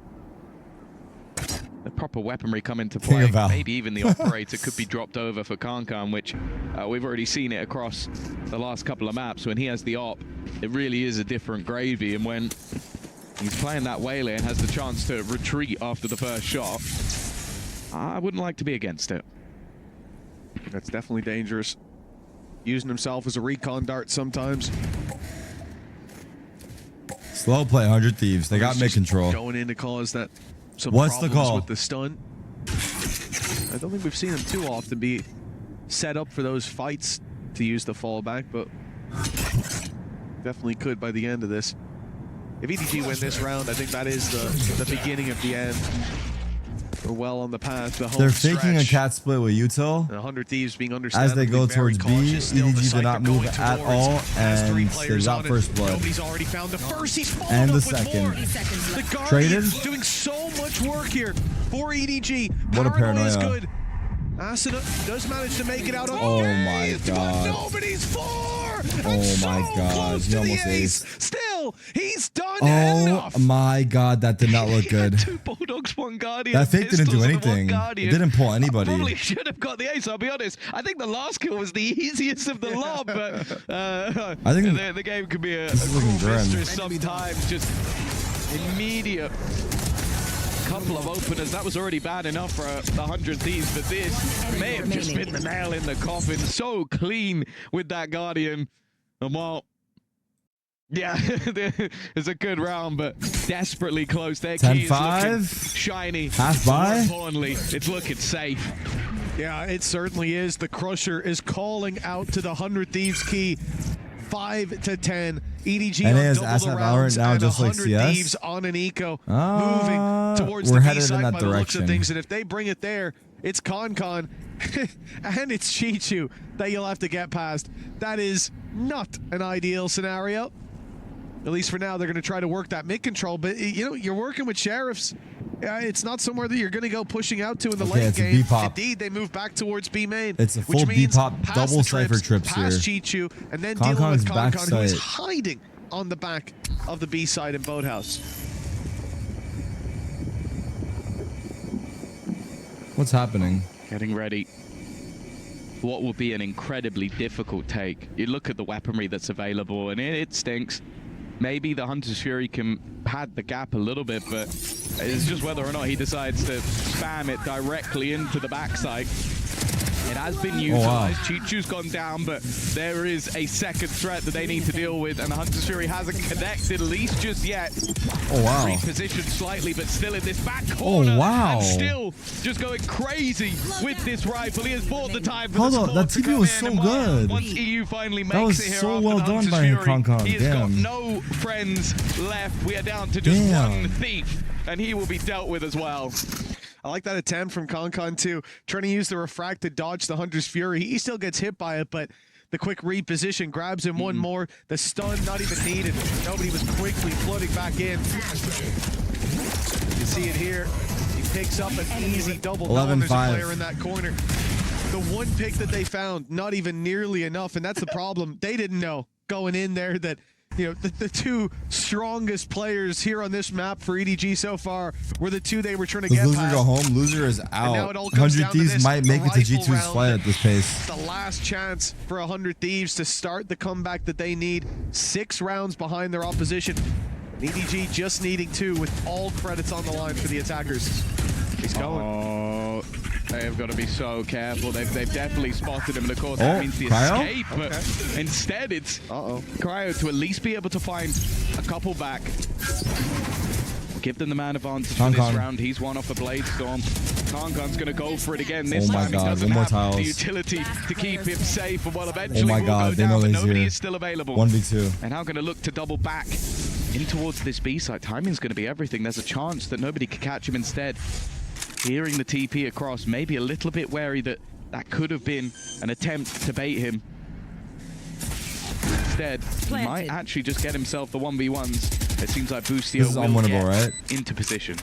S2: the proper weaponry come into
S3: King
S2: play.
S3: of Val.
S2: Maybe even the operator could be dropped over for Kankan, which we've already seen it across the last couple of maps. When he has the op, it really is a different gravy. And when he's playing that Waylay and has the chance to retreat after the first shot, I wouldn't like to be against it.
S1: That's definitely dangerous. Using himself as a recon dart sometimes.
S3: Slow play, 100 Thieves. They got
S1: He's
S3: mid
S1: just
S3: control.
S1: Going in to cause that some
S3: What's the
S1: problems
S3: call?
S1: with the stun. I don't think we've seen him too often be set up for those fights to use the fallback, but definitely could by the end of this. If EDG win this round, I think that is the beginning of the end. We're well on the path. The home
S3: They're faking a
S1: stretch.
S3: cat split with Util.
S1: 100 Thieves being
S3: As
S1: understandably
S3: they go
S1: very
S3: towards B,
S1: cautious. Still, the
S3: EDG
S1: site
S3: did not
S1: they're
S3: move
S1: going
S3: at
S1: towards
S3: all,
S1: has 3
S3: and
S1: players
S3: they
S1: on
S3: got
S1: it.
S3: first blood.
S1: Nobody's already found the first. He's followed
S3: And the
S1: up with more.
S3: second.
S1: The Guardian
S3: Traded?
S1: doing so much work here for EDG.
S3: What a
S1: Paranoia is
S3: paranoia.
S1: good. Asuna does manage to make it out.
S3: Oh my
S1: But
S3: God.
S1: nobody's four.
S3: Oh my God.
S1: Close
S3: He
S1: to the
S3: almost
S1: ace.
S3: aced.
S1: Still, he's done
S3: Oh
S1: enough.
S3: my God, that did not look
S2: He had
S3: good.
S2: 2 Bulldogs, 1 Guardian.
S3: That fake didn't do
S2: pistols, and 1
S3: anything. It
S2: Guardian.
S3: didn't pull anybody.
S2: Probably should have got the ace, I'll be honest. I think the last kill was the easiest of the lot, but
S3: I think
S2: the game could be a
S3: this is looking
S2: cruel
S3: grim.
S2: mistress sometimes. Just immediate
S8: couple of openers. That was already bad enough for 100 Thieves, but this may have just been the nail in the coffin. So clean with that Guardian. And well, yeah, it's a good round, but desperately close. Their key is looking shiny.
S3: Half by.
S8: Importantly, it's looking safe.
S1: Yeah, it certainly is. The Crusher is calling out to the 100 Thieves key. 5 to 10. EDG
S3: and
S1: on
S3: is
S1: double
S3: Asset
S1: the
S3: Valorant
S1: rounds
S3: now
S1: and
S3: just like
S1: 100
S3: CS?
S1: Thieves on an eco. Moving towards
S3: we're
S1: the
S3: headed in
S1: B-side
S3: that
S1: by the looks of
S3: direction.
S1: things. And if they bring it there, it's Con and it's Chichu that you'll have to get past. That is not an ideal scenario. At least for now, they're going to try to work that mid control. But, you know, you're working with Sheriffs. It's not somewhere that you're going to go pushing out to in the late game. Indeed, they move back towards B main.
S3: It's a full B-pop double cypher trips here.
S1: Past Chichu, and then dealing with Con, who is hiding on the back of the B side in Boathouse.
S3: What's happening?
S8: Getting ready. What will be an incredibly difficult take. You look at the weaponry that's available, and it stinks. Maybe the Hunter's Fury can pad the gap a little bit, but it's just whether or not he decides to spam it directly into the backside. It has been utilized. Chichu's gone down, but there is a second threat that they need to deal with, and the Hunter's Fury hasn't connected, at least just yet.
S3: Oh, wow.
S8: Repositioned slightly, but still in this back corner.
S3: Oh, wow.
S8: And still just going crazy with this rifle. He has bought the time for
S3: Hold
S8: the
S3: on, that
S8: to
S3: TP
S8: come
S3: was
S8: in,
S3: so
S8: and
S3: good.
S8: Once EU finally makes
S3: That was
S8: it here
S3: so
S8: after
S3: well
S8: the
S3: done
S8: Hunter's
S3: by
S8: Fury,
S3: Con.
S8: he has got no friends left. We are down to just one thief, and he will be dealt with as well.
S1: I like that attempt from Con too, trying to use the refract to dodge the Hunter's Fury. He still gets hit by it, but the quick reposition grabs him one more. The stun not even needed. Nobody was quickly floating back in. You see it here. He picks up an easy double down. There's a player in that corner. The one pick that they found, not even nearly enough, and that's the problem. They didn't know going in there that, you know, the two strongest players here on this map for EDG so far were the two they were trying to get
S3: Loser
S1: past.
S3: go home. Loser is out. 100 Thieves might make it to G2's flight at this pace.
S1: The last chance for 100 Thieves to start the comeback that they need. 6 rounds behind their opposition. EDG just needing 2 with all credits on the line for the attackers. He's going.
S8: Oh, they have got to be so careful. They've definitely spotted him, and of course that means the escape. But instead, it's Cryo to at least be able to find a couple back. Give them the man advantage for this round. He's one off a Blade Storm. Concon's going to go for it again. This time he doesn't have the utility to keep him safe. And well, eventually will go down, but nobody is still available.
S3: 1v2.
S8: And now going to look to double back in towards this B side. Timing's going to be everything. There's a chance that nobody could catch him instead. Hearing the TP across, maybe a little bit wary that that could have been an attempt to bait him. Instead, he might actually just get himself the 1v1s. It seems like Boostio will get into position.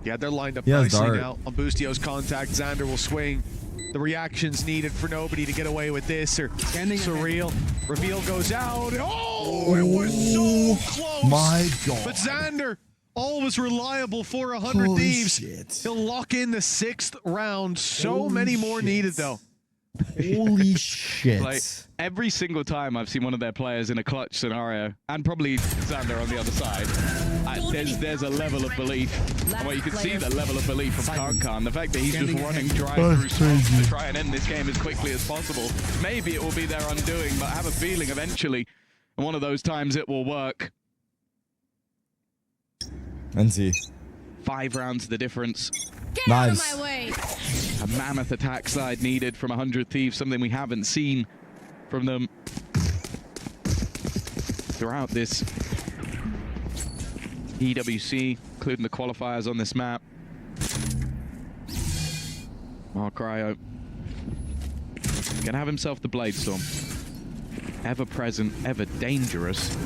S1: Yeah, they're lined up nicely now on Boostio's contact. Xander will swing. The reactions needed for nobody to get away with this, or Surreal. Reveal goes out. Oh, it was so close.
S3: My God.
S1: But Xander, always reliable for 100 Thieves. He'll lock in the 6th round. So many more needed, though.
S3: Holy shit.
S8: Like, every single time I've seen one of their players in a clutch scenario, and probably Xander on the other side, there's a level of belief. Well, you can see the level of belief from Con. The fact that he's just running dry through smoke to try and end this game as quickly as possible. Maybe it will be their undoing, but I have a feeling eventually, one of those times it will work.
S3: NC.
S8: 5 rounds the difference.
S6: Get out of my way.
S8: A mammoth attack side needed from 100 Thieves, something we haven't seen from them throughout this EWC, including the qualifiers on this map. Mark Cryo gonna have himself the Blade Storm. Ever present, ever dangerous.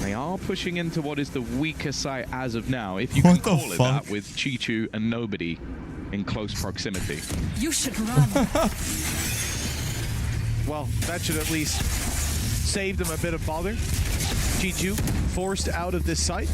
S8: They are pushing into what is the weaker site as of now, if you can call it that, with Chichu and nobody in close proximity.
S6: You should run.
S1: Well, that should at least save them a bit of bother. Chichu forced out of this site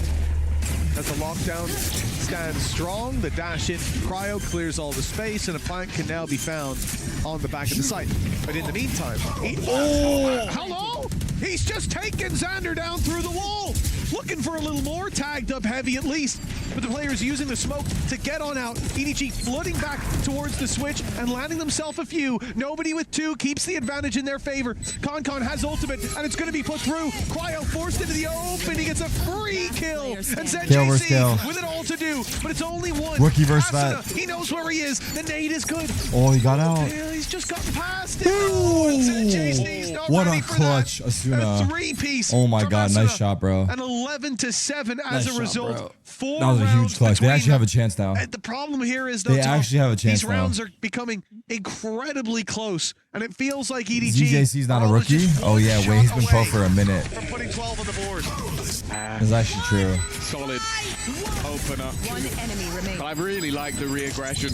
S1: as the lockdown stands strong. The dash in Cryo clears all the space, and a plant can now be found on the back of the site. But in the meantime, hello? He's just taken Xander down through the wall. Looking for a little more, tagged up heavy at least. But the players using the smoke to get on out. EDG flooding back towards the switch and landing themselves a few. Nobody with 2 keeps the advantage in their favor. Concon has ultimate and it's going to be put through. Cryo forced into the open. He gets a free kill. And ZJC with it all to do. But it's only one.
S3: Rookie versus that.
S1: He knows where he is. The nade is good.
S3: Oh, he got out.
S1: Yeah, he's just gotten past it. Oh, and ZJC's not
S3: what
S1: ready
S3: a
S1: for
S3: clutch,
S1: that.
S3: Asuna.
S1: A 3-piece.
S3: Oh my god, nice shot, bro.
S1: And 11-7 as a result. 4
S3: that was a huge clutch. They actually have a chance now.
S1: The problem here is though,
S3: they actually have a chance
S1: these rounds are becoming incredibly close, and it feels like EDG.
S3: ZJC's not a rookie? Oh yeah, wait, he's been pro for a minute.
S1: From putting 12 on the board.
S3: That's actually true.
S2: Solid opener.
S4: One enemy remains.
S2: But I really like the re-aggression.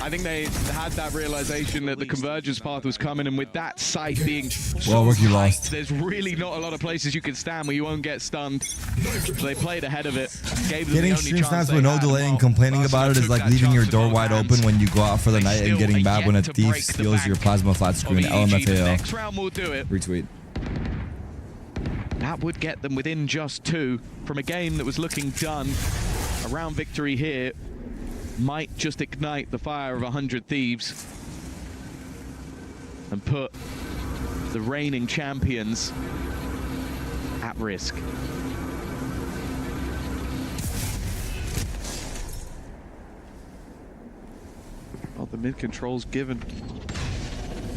S2: I think they had that realization that the convergence path was coming, and with that site being so
S3: rookie
S2: tight,
S3: lost.
S2: there's really not a lot of places you can stand where you won't get stunned. So they played ahead of it. Gave them
S3: Getting
S2: the only
S3: stream
S2: chance
S3: snaps
S2: they
S3: with no
S2: had.
S3: delay and complaining about it is like leaving your door wide open when you go out for the night and getting mad when a thief steals your plasma flat screen. LMFAO.
S2: Next round will do it.
S3: Retweet.
S2: That would get them within just 2 from a game that was looking done. A round victory here might just ignite the fire of 100 Thieves and put the reigning champions at risk.
S1: Well, the mid control's given.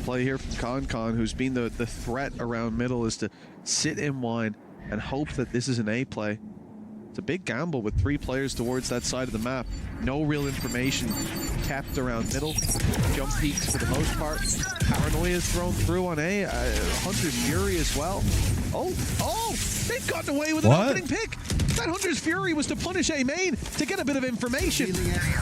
S1: Play here from Concon, who's been the threat around middle, is to sit in wine and hope that this is an A play. It's a big gamble with 3 players towards that side of the map. No real information kept around middle. Jump peaks for the most part. Paranoia is thrown through on A. Hunter's Fury as well. Oh, they've gotten away with an opening pick. That Hunter's Fury was to punish A main to get a bit of information.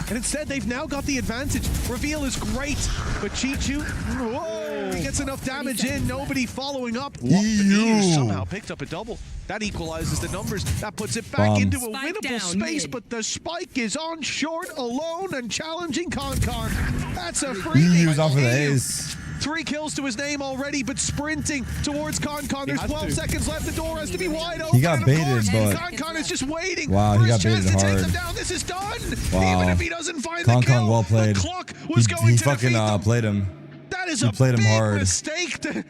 S1: And instead, they've now got the advantage. Reveal is great, but Chichu, whoa, he gets enough damage in. Nobody following up. EU somehow picked up a double. That equalizes the numbers. That puts it back into a winnable space, but the spike is on short alone and challenging Concon. That's a free.
S3: He was off for the ace.
S1: 3 kills to his name already, but sprinting towards Concon. There's 12 seconds left. The door has to be wide open.
S3: He got baited, but
S1: Concon is just waiting.
S3: Wow, he got baited
S1: to take
S3: hard.
S1: them down. This is done.
S3: Wow.
S1: Even if he doesn't find
S3: Concon
S1: the kill,
S3: well played.
S1: the clock was going
S3: He
S1: to
S3: fucking
S1: defeat them.
S3: played him.
S1: That is
S3: He
S1: a
S3: played him
S1: big
S3: hard.
S1: mistake to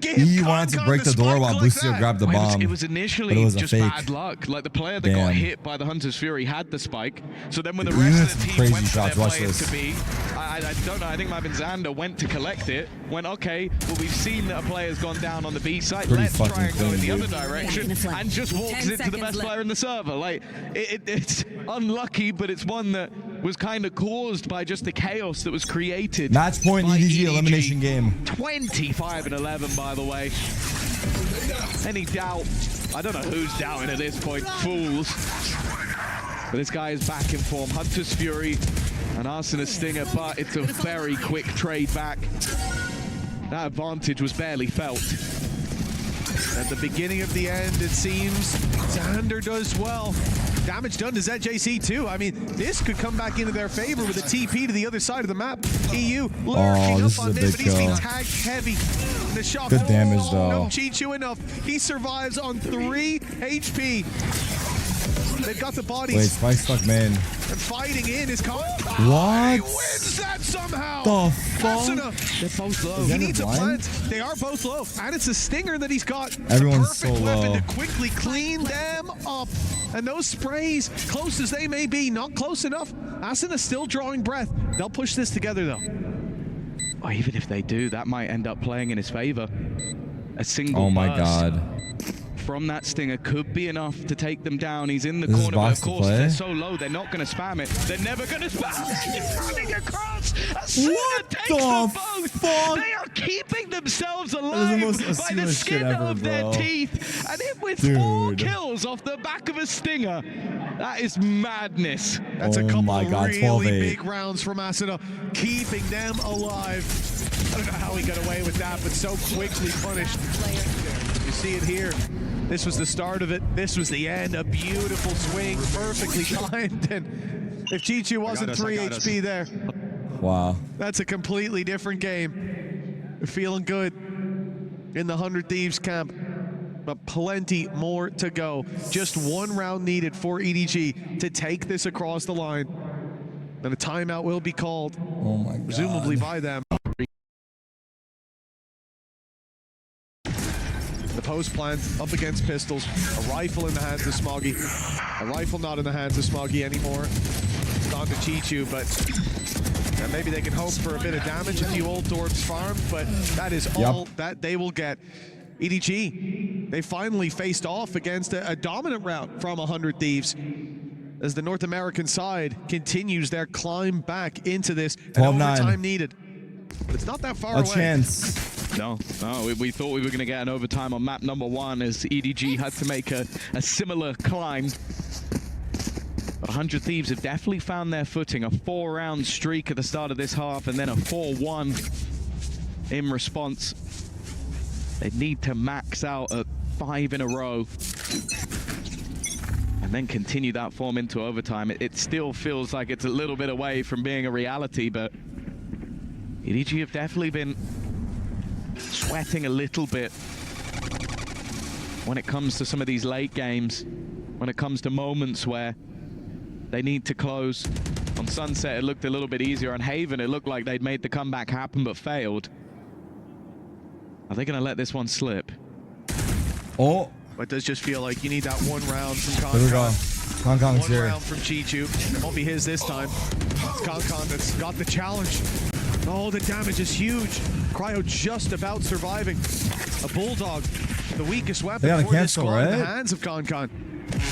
S1: give
S3: He wanted to
S1: Concon
S3: break the door
S1: spike
S3: while
S1: like
S3: Lucio
S1: that.
S3: grabbed the bomb.
S2: It was
S3: but
S2: initially
S3: it was a
S2: just
S3: fake.
S2: bad luck. Like the player that got
S3: Damn.
S2: hit by the Hunter's Fury had the spike. So then when the
S3: Dude,
S2: rest
S3: that's
S2: of the
S3: some
S2: team
S3: crazy
S2: went for
S3: shots.
S2: their
S3: Watch
S2: players
S3: this.
S2: to be, I don't know, I think it might have been Xander went to collect it. Went, okay, well we've seen that a player's gone down on the B side.
S3: Pretty
S2: Let's try
S3: fucking
S2: and go in the
S3: clean,
S2: other
S3: dude.
S2: direction. And just walks into the best player in the server. Like, it's unlucky, but it's one that was kind of caused by just the chaos that was created.
S3: Match point
S2: by
S3: EDG elimination game.
S2: 25-11, by the way. Any doubt? I don't know who's doubting at this point. Fools. But this guy is back in form. Hunter's Fury and Arsena Stinger, but it's a very quick trade back. That advantage was barely felt.
S1: At the beginning of the end, it seems Xander does well. Damage done to ZJC too. I mean, this could come back into their favor with a TP to the other side of the map. EU lurking
S3: this
S1: up
S3: is
S1: on
S3: a
S1: mid,
S3: big
S1: but he's been
S3: kill.
S1: tagged heavy. The shot.
S3: Good damage, though.
S1: No Chichu enough. He survives on 3 HP. They've got the bodies.
S3: Wait, Spike stuck man.
S1: And fighting in is Con.
S3: What?
S1: He wins that somehow.
S3: The fuck?
S1: Asuna.
S2: They're both low.
S1: He needs a
S3: blind?
S1: plant. They are both low. And it's a stinger that he's got.
S3: Everyone's
S1: The perfect
S3: so
S1: weapon
S3: low.
S1: to quickly clean them up. And those sprays, close as they may be, not close enough. Asuna still drawing breath. They'll push this together though.
S2: Oh, even if they do, that might end up playing in his favor. A single
S3: Oh my
S2: burst
S3: god.
S2: from that stinger could be enough to take them down. He's in the
S3: This is
S2: corner, but
S3: box
S2: of
S3: to
S2: course
S3: play?
S2: they're so low, they're not going to spam it. They're never going to spam it. It's running across. Asuna
S3: What
S2: takes
S3: the
S2: them both.
S3: fuck?
S2: They are keeping themselves
S3: the
S2: alive
S3: most
S2: by the
S3: Asuna shit
S2: skin
S3: ever,
S2: of their
S3: bro.
S2: teeth. And it with 4
S3: Dude.
S2: kills off the back of a stinger. That is madness.
S1: That's a
S3: Oh
S1: couple
S3: my
S1: of
S3: God,
S1: really
S3: 12-8.
S1: big rounds from Asuna, keeping them alive. I don't know how he got away with that, but so quickly punished. You see it here. This was the start of it. This was the end. A beautiful swing, perfectly timed. And if Chichu wasn't 3 HP there,
S3: Wow.
S1: that's a completely different game. Feeling good. in the 100 Thieves camp, but plenty more to go. Just one round needed for EDG to take this across the line. And a timeout will be called,
S3: Oh my God.
S1: presumably by them. The post plant up against pistols. A rifle in the hands of Smoggy. A rifle not in the hands of Smoggy anymore. It's gone to Chichu, but maybe they can hope for a bit of damage. A few old Dorbs farmed, but that is all that they will get. EDG, they finally faced off against a dominant round from 100 Thieves as the North American side continues their climb back into this. And overtime needed. But it's not that far away.
S3: A chance.
S8: No, we thought we were going to get an overtime on map number 1 as EDG had to make a similar climb. 100 Thieves have definitely found their footing. A 4-round streak at the start of this half and then a 4-1 in response. They need to max out at 5 in a row and then continue that form into overtime. It still feels like it's a little bit away from being a reality, but EDG have definitely been sweating a little bit when it comes to some of these late games, when it comes to moments where they need to close. On Sunset, it looked a little bit easier. On Haven, it looked like they'd made the comeback happen but failed. Are they going to let this one slip?
S3: Oh.
S1: But it does just feel like you need that one round from Concon.
S3: Here we go. Concom's
S1: one
S3: here.
S1: round from Chichu. It won't be his this time. It's Concon that's got the challenge. Oh, the damage is huge. Cryo just about surviving. A Bulldog, the weakest weapon for this squad in the hands of Concon.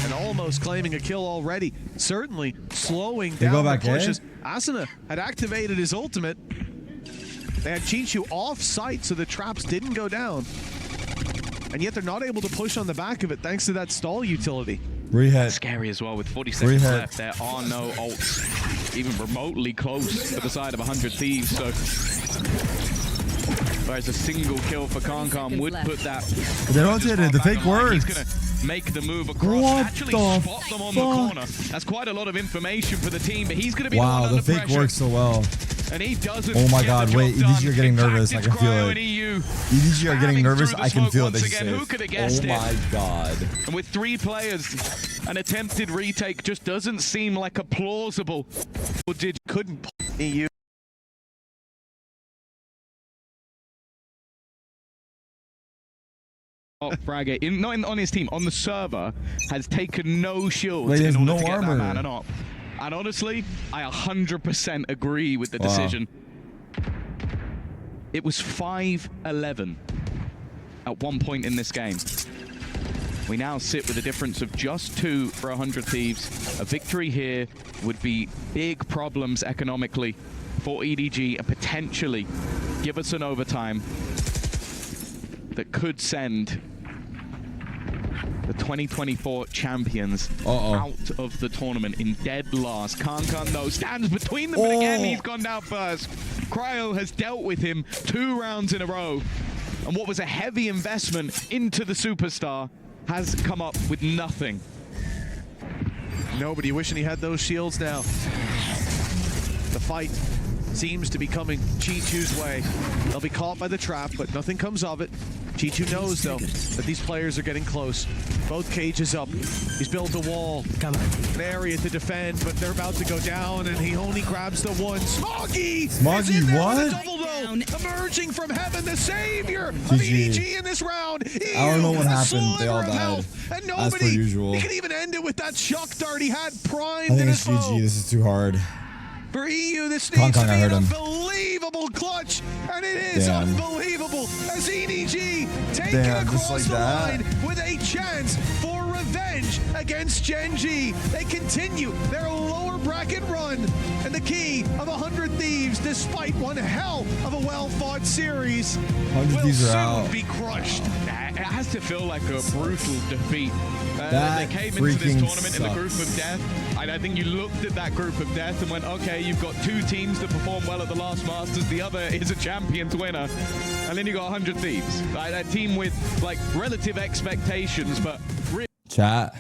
S1: And almost claiming a kill already. Certainly slowing down the pushes. Asuna had activated his ultimate. They had Chichu off-site, so the traps didn't go down. And yet they're not able to push on the back of it thanks to that stall utility.
S3: Rehead.
S8: Scary as well with 40 seconds left. There are no ults even remotely close to the side of 100 Thieves, so whereas a single kill for Concon would put that.
S3: They rotated. The fake works.
S8: He's gonna make the move across.
S3: What
S8: Actually
S3: the
S8: spot them on the corner. That's quite a lot of information for the team, but he's gonna be
S3: wow,
S8: the one
S3: the fake works so well.
S8: And he doesn't.
S3: Oh my God! Wait, EDG are getting nervous. I can feel it. EDG are getting nervous. I can feel it.
S8: Who could have guessed
S3: it? Oh my God!
S8: And with 3 players, an attempted retake just doesn't seem like a plausible.
S1: Couldn't EU.
S8: Fragger, not on his team, on the server, has taken no shields
S3: Wait,
S8: in order
S3: no
S8: to get
S3: armor.
S8: that man up. And honestly, I 100% agree with the decision. It was 5-11 at one point in this game. We now sit with a difference of just 2 for 100 Thieves. A victory here would be big problems economically for EDG and potentially give us an overtime that could send the 2024 champions out of the tournament in dead last. Concon, though, stands between them, but again, he's gone down first. Cryo has dealt with him 2 rounds in a row, and what was a heavy investment into the superstar has come up with nothing.
S1: Nobody wishing he had those shields now. The fight seems to be coming Chichu's way. They'll be caught by the trap, but nothing comes of it. Chichu knows, though, that these players are getting close. Both cages up. He's built a wall, an area to defend, but they're about to go down, and he only grabs the one. Smoggy!
S3: Smoggy, what?
S1: Double though, emerging from heaven, the savior of EDG in this round.
S3: I don't know what happened. They all died.
S1: And nobody,
S3: as per usual.
S1: he could even end it with that shock dart he had primed
S3: I
S1: in
S3: think
S1: his
S3: it's
S1: foe.
S3: GG. This is too hard.
S1: For EU, this needs to be an unbelievable clutch, and it is unbelievable as EDG take it across the line with a chance for revenge against Gen G. They continue their lower bracket run, and the key of 100 Thieves, despite one hell of a well-fought series, will soon be crushed.
S8: It has to feel like a brutal defeat.
S3: They
S8: came into this tournament in the group of death. I think you looked at that group of death and went, okay, you've got 2 teams that performed well at the last Masters. The other is a Champions winner. And then you got 100 Thieves. A team with like relative expectations, but
S3: Chat.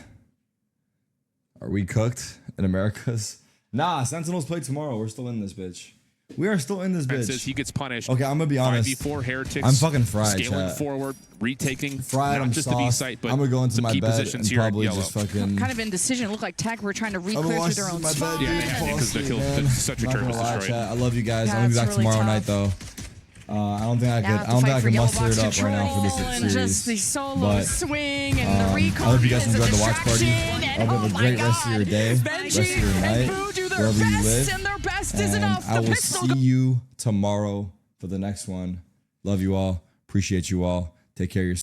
S3: Are we cooked in Americas? Nah, Sentinels play tomorrow. We're still in this bitch. We are still in this
S7: And says
S3: bitch.
S7: he gets punished.
S3: Okay, I'm gonna be honest.
S7: 5v4 heretics.
S3: I'm fucking fried,
S7: Scaling
S3: chat.
S7: forward, retaking
S3: Fried,
S7: not
S3: I'm
S7: just the B
S3: sauced.
S7: site, but
S3: I'm gonna go into
S7: the
S3: my
S7: key
S3: bed
S7: positions
S3: and
S7: here
S3: probably
S7: at yellow.
S3: just fucking.
S6: Kind of indecision. It looked like Tag were trying to
S3: I'm gonna
S6: reclear
S3: watch
S6: through their own
S3: my
S6: spawn.
S3: bed,
S7: Yeah,
S3: dude.
S7: yeah,
S3: Fall
S7: because the
S3: asleep,
S7: kill-
S3: man.
S7: such a
S3: Not
S7: turn
S3: gonna
S7: was
S3: lie,
S7: destroyed.
S3: chat. I love you guys.
S6: Yeah,
S3: I'm gonna be
S6: it's
S3: back
S6: really
S3: tomorrow
S6: tough.
S3: night though. I don't think I could.
S6: Now
S3: I
S6: to
S3: don't think
S6: fight
S3: I
S6: for
S3: could
S6: yellow
S3: muster it
S6: box
S3: up right now for
S6: control
S3: this
S6: and just the
S3: series.
S6: solo
S3: But,
S6: swing and the
S3: I
S6: recon
S3: hope you guys
S6: is a
S3: enjoyed the watch party.
S6: distraction,
S3: I
S6: and
S3: hope you have a
S6: oh
S3: great
S6: my
S3: rest of your
S6: God,
S3: day,
S6: Benji
S3: rest of your
S6: and
S3: night,
S6: Boo do their
S3: wherever you
S6: best,
S3: live.
S6: and their best is
S3: And
S6: enough.
S3: I
S6: The
S3: will
S6: pistol
S3: see you tomorrow for the next one. Love you all. Appreciate you all. Take care of yourself.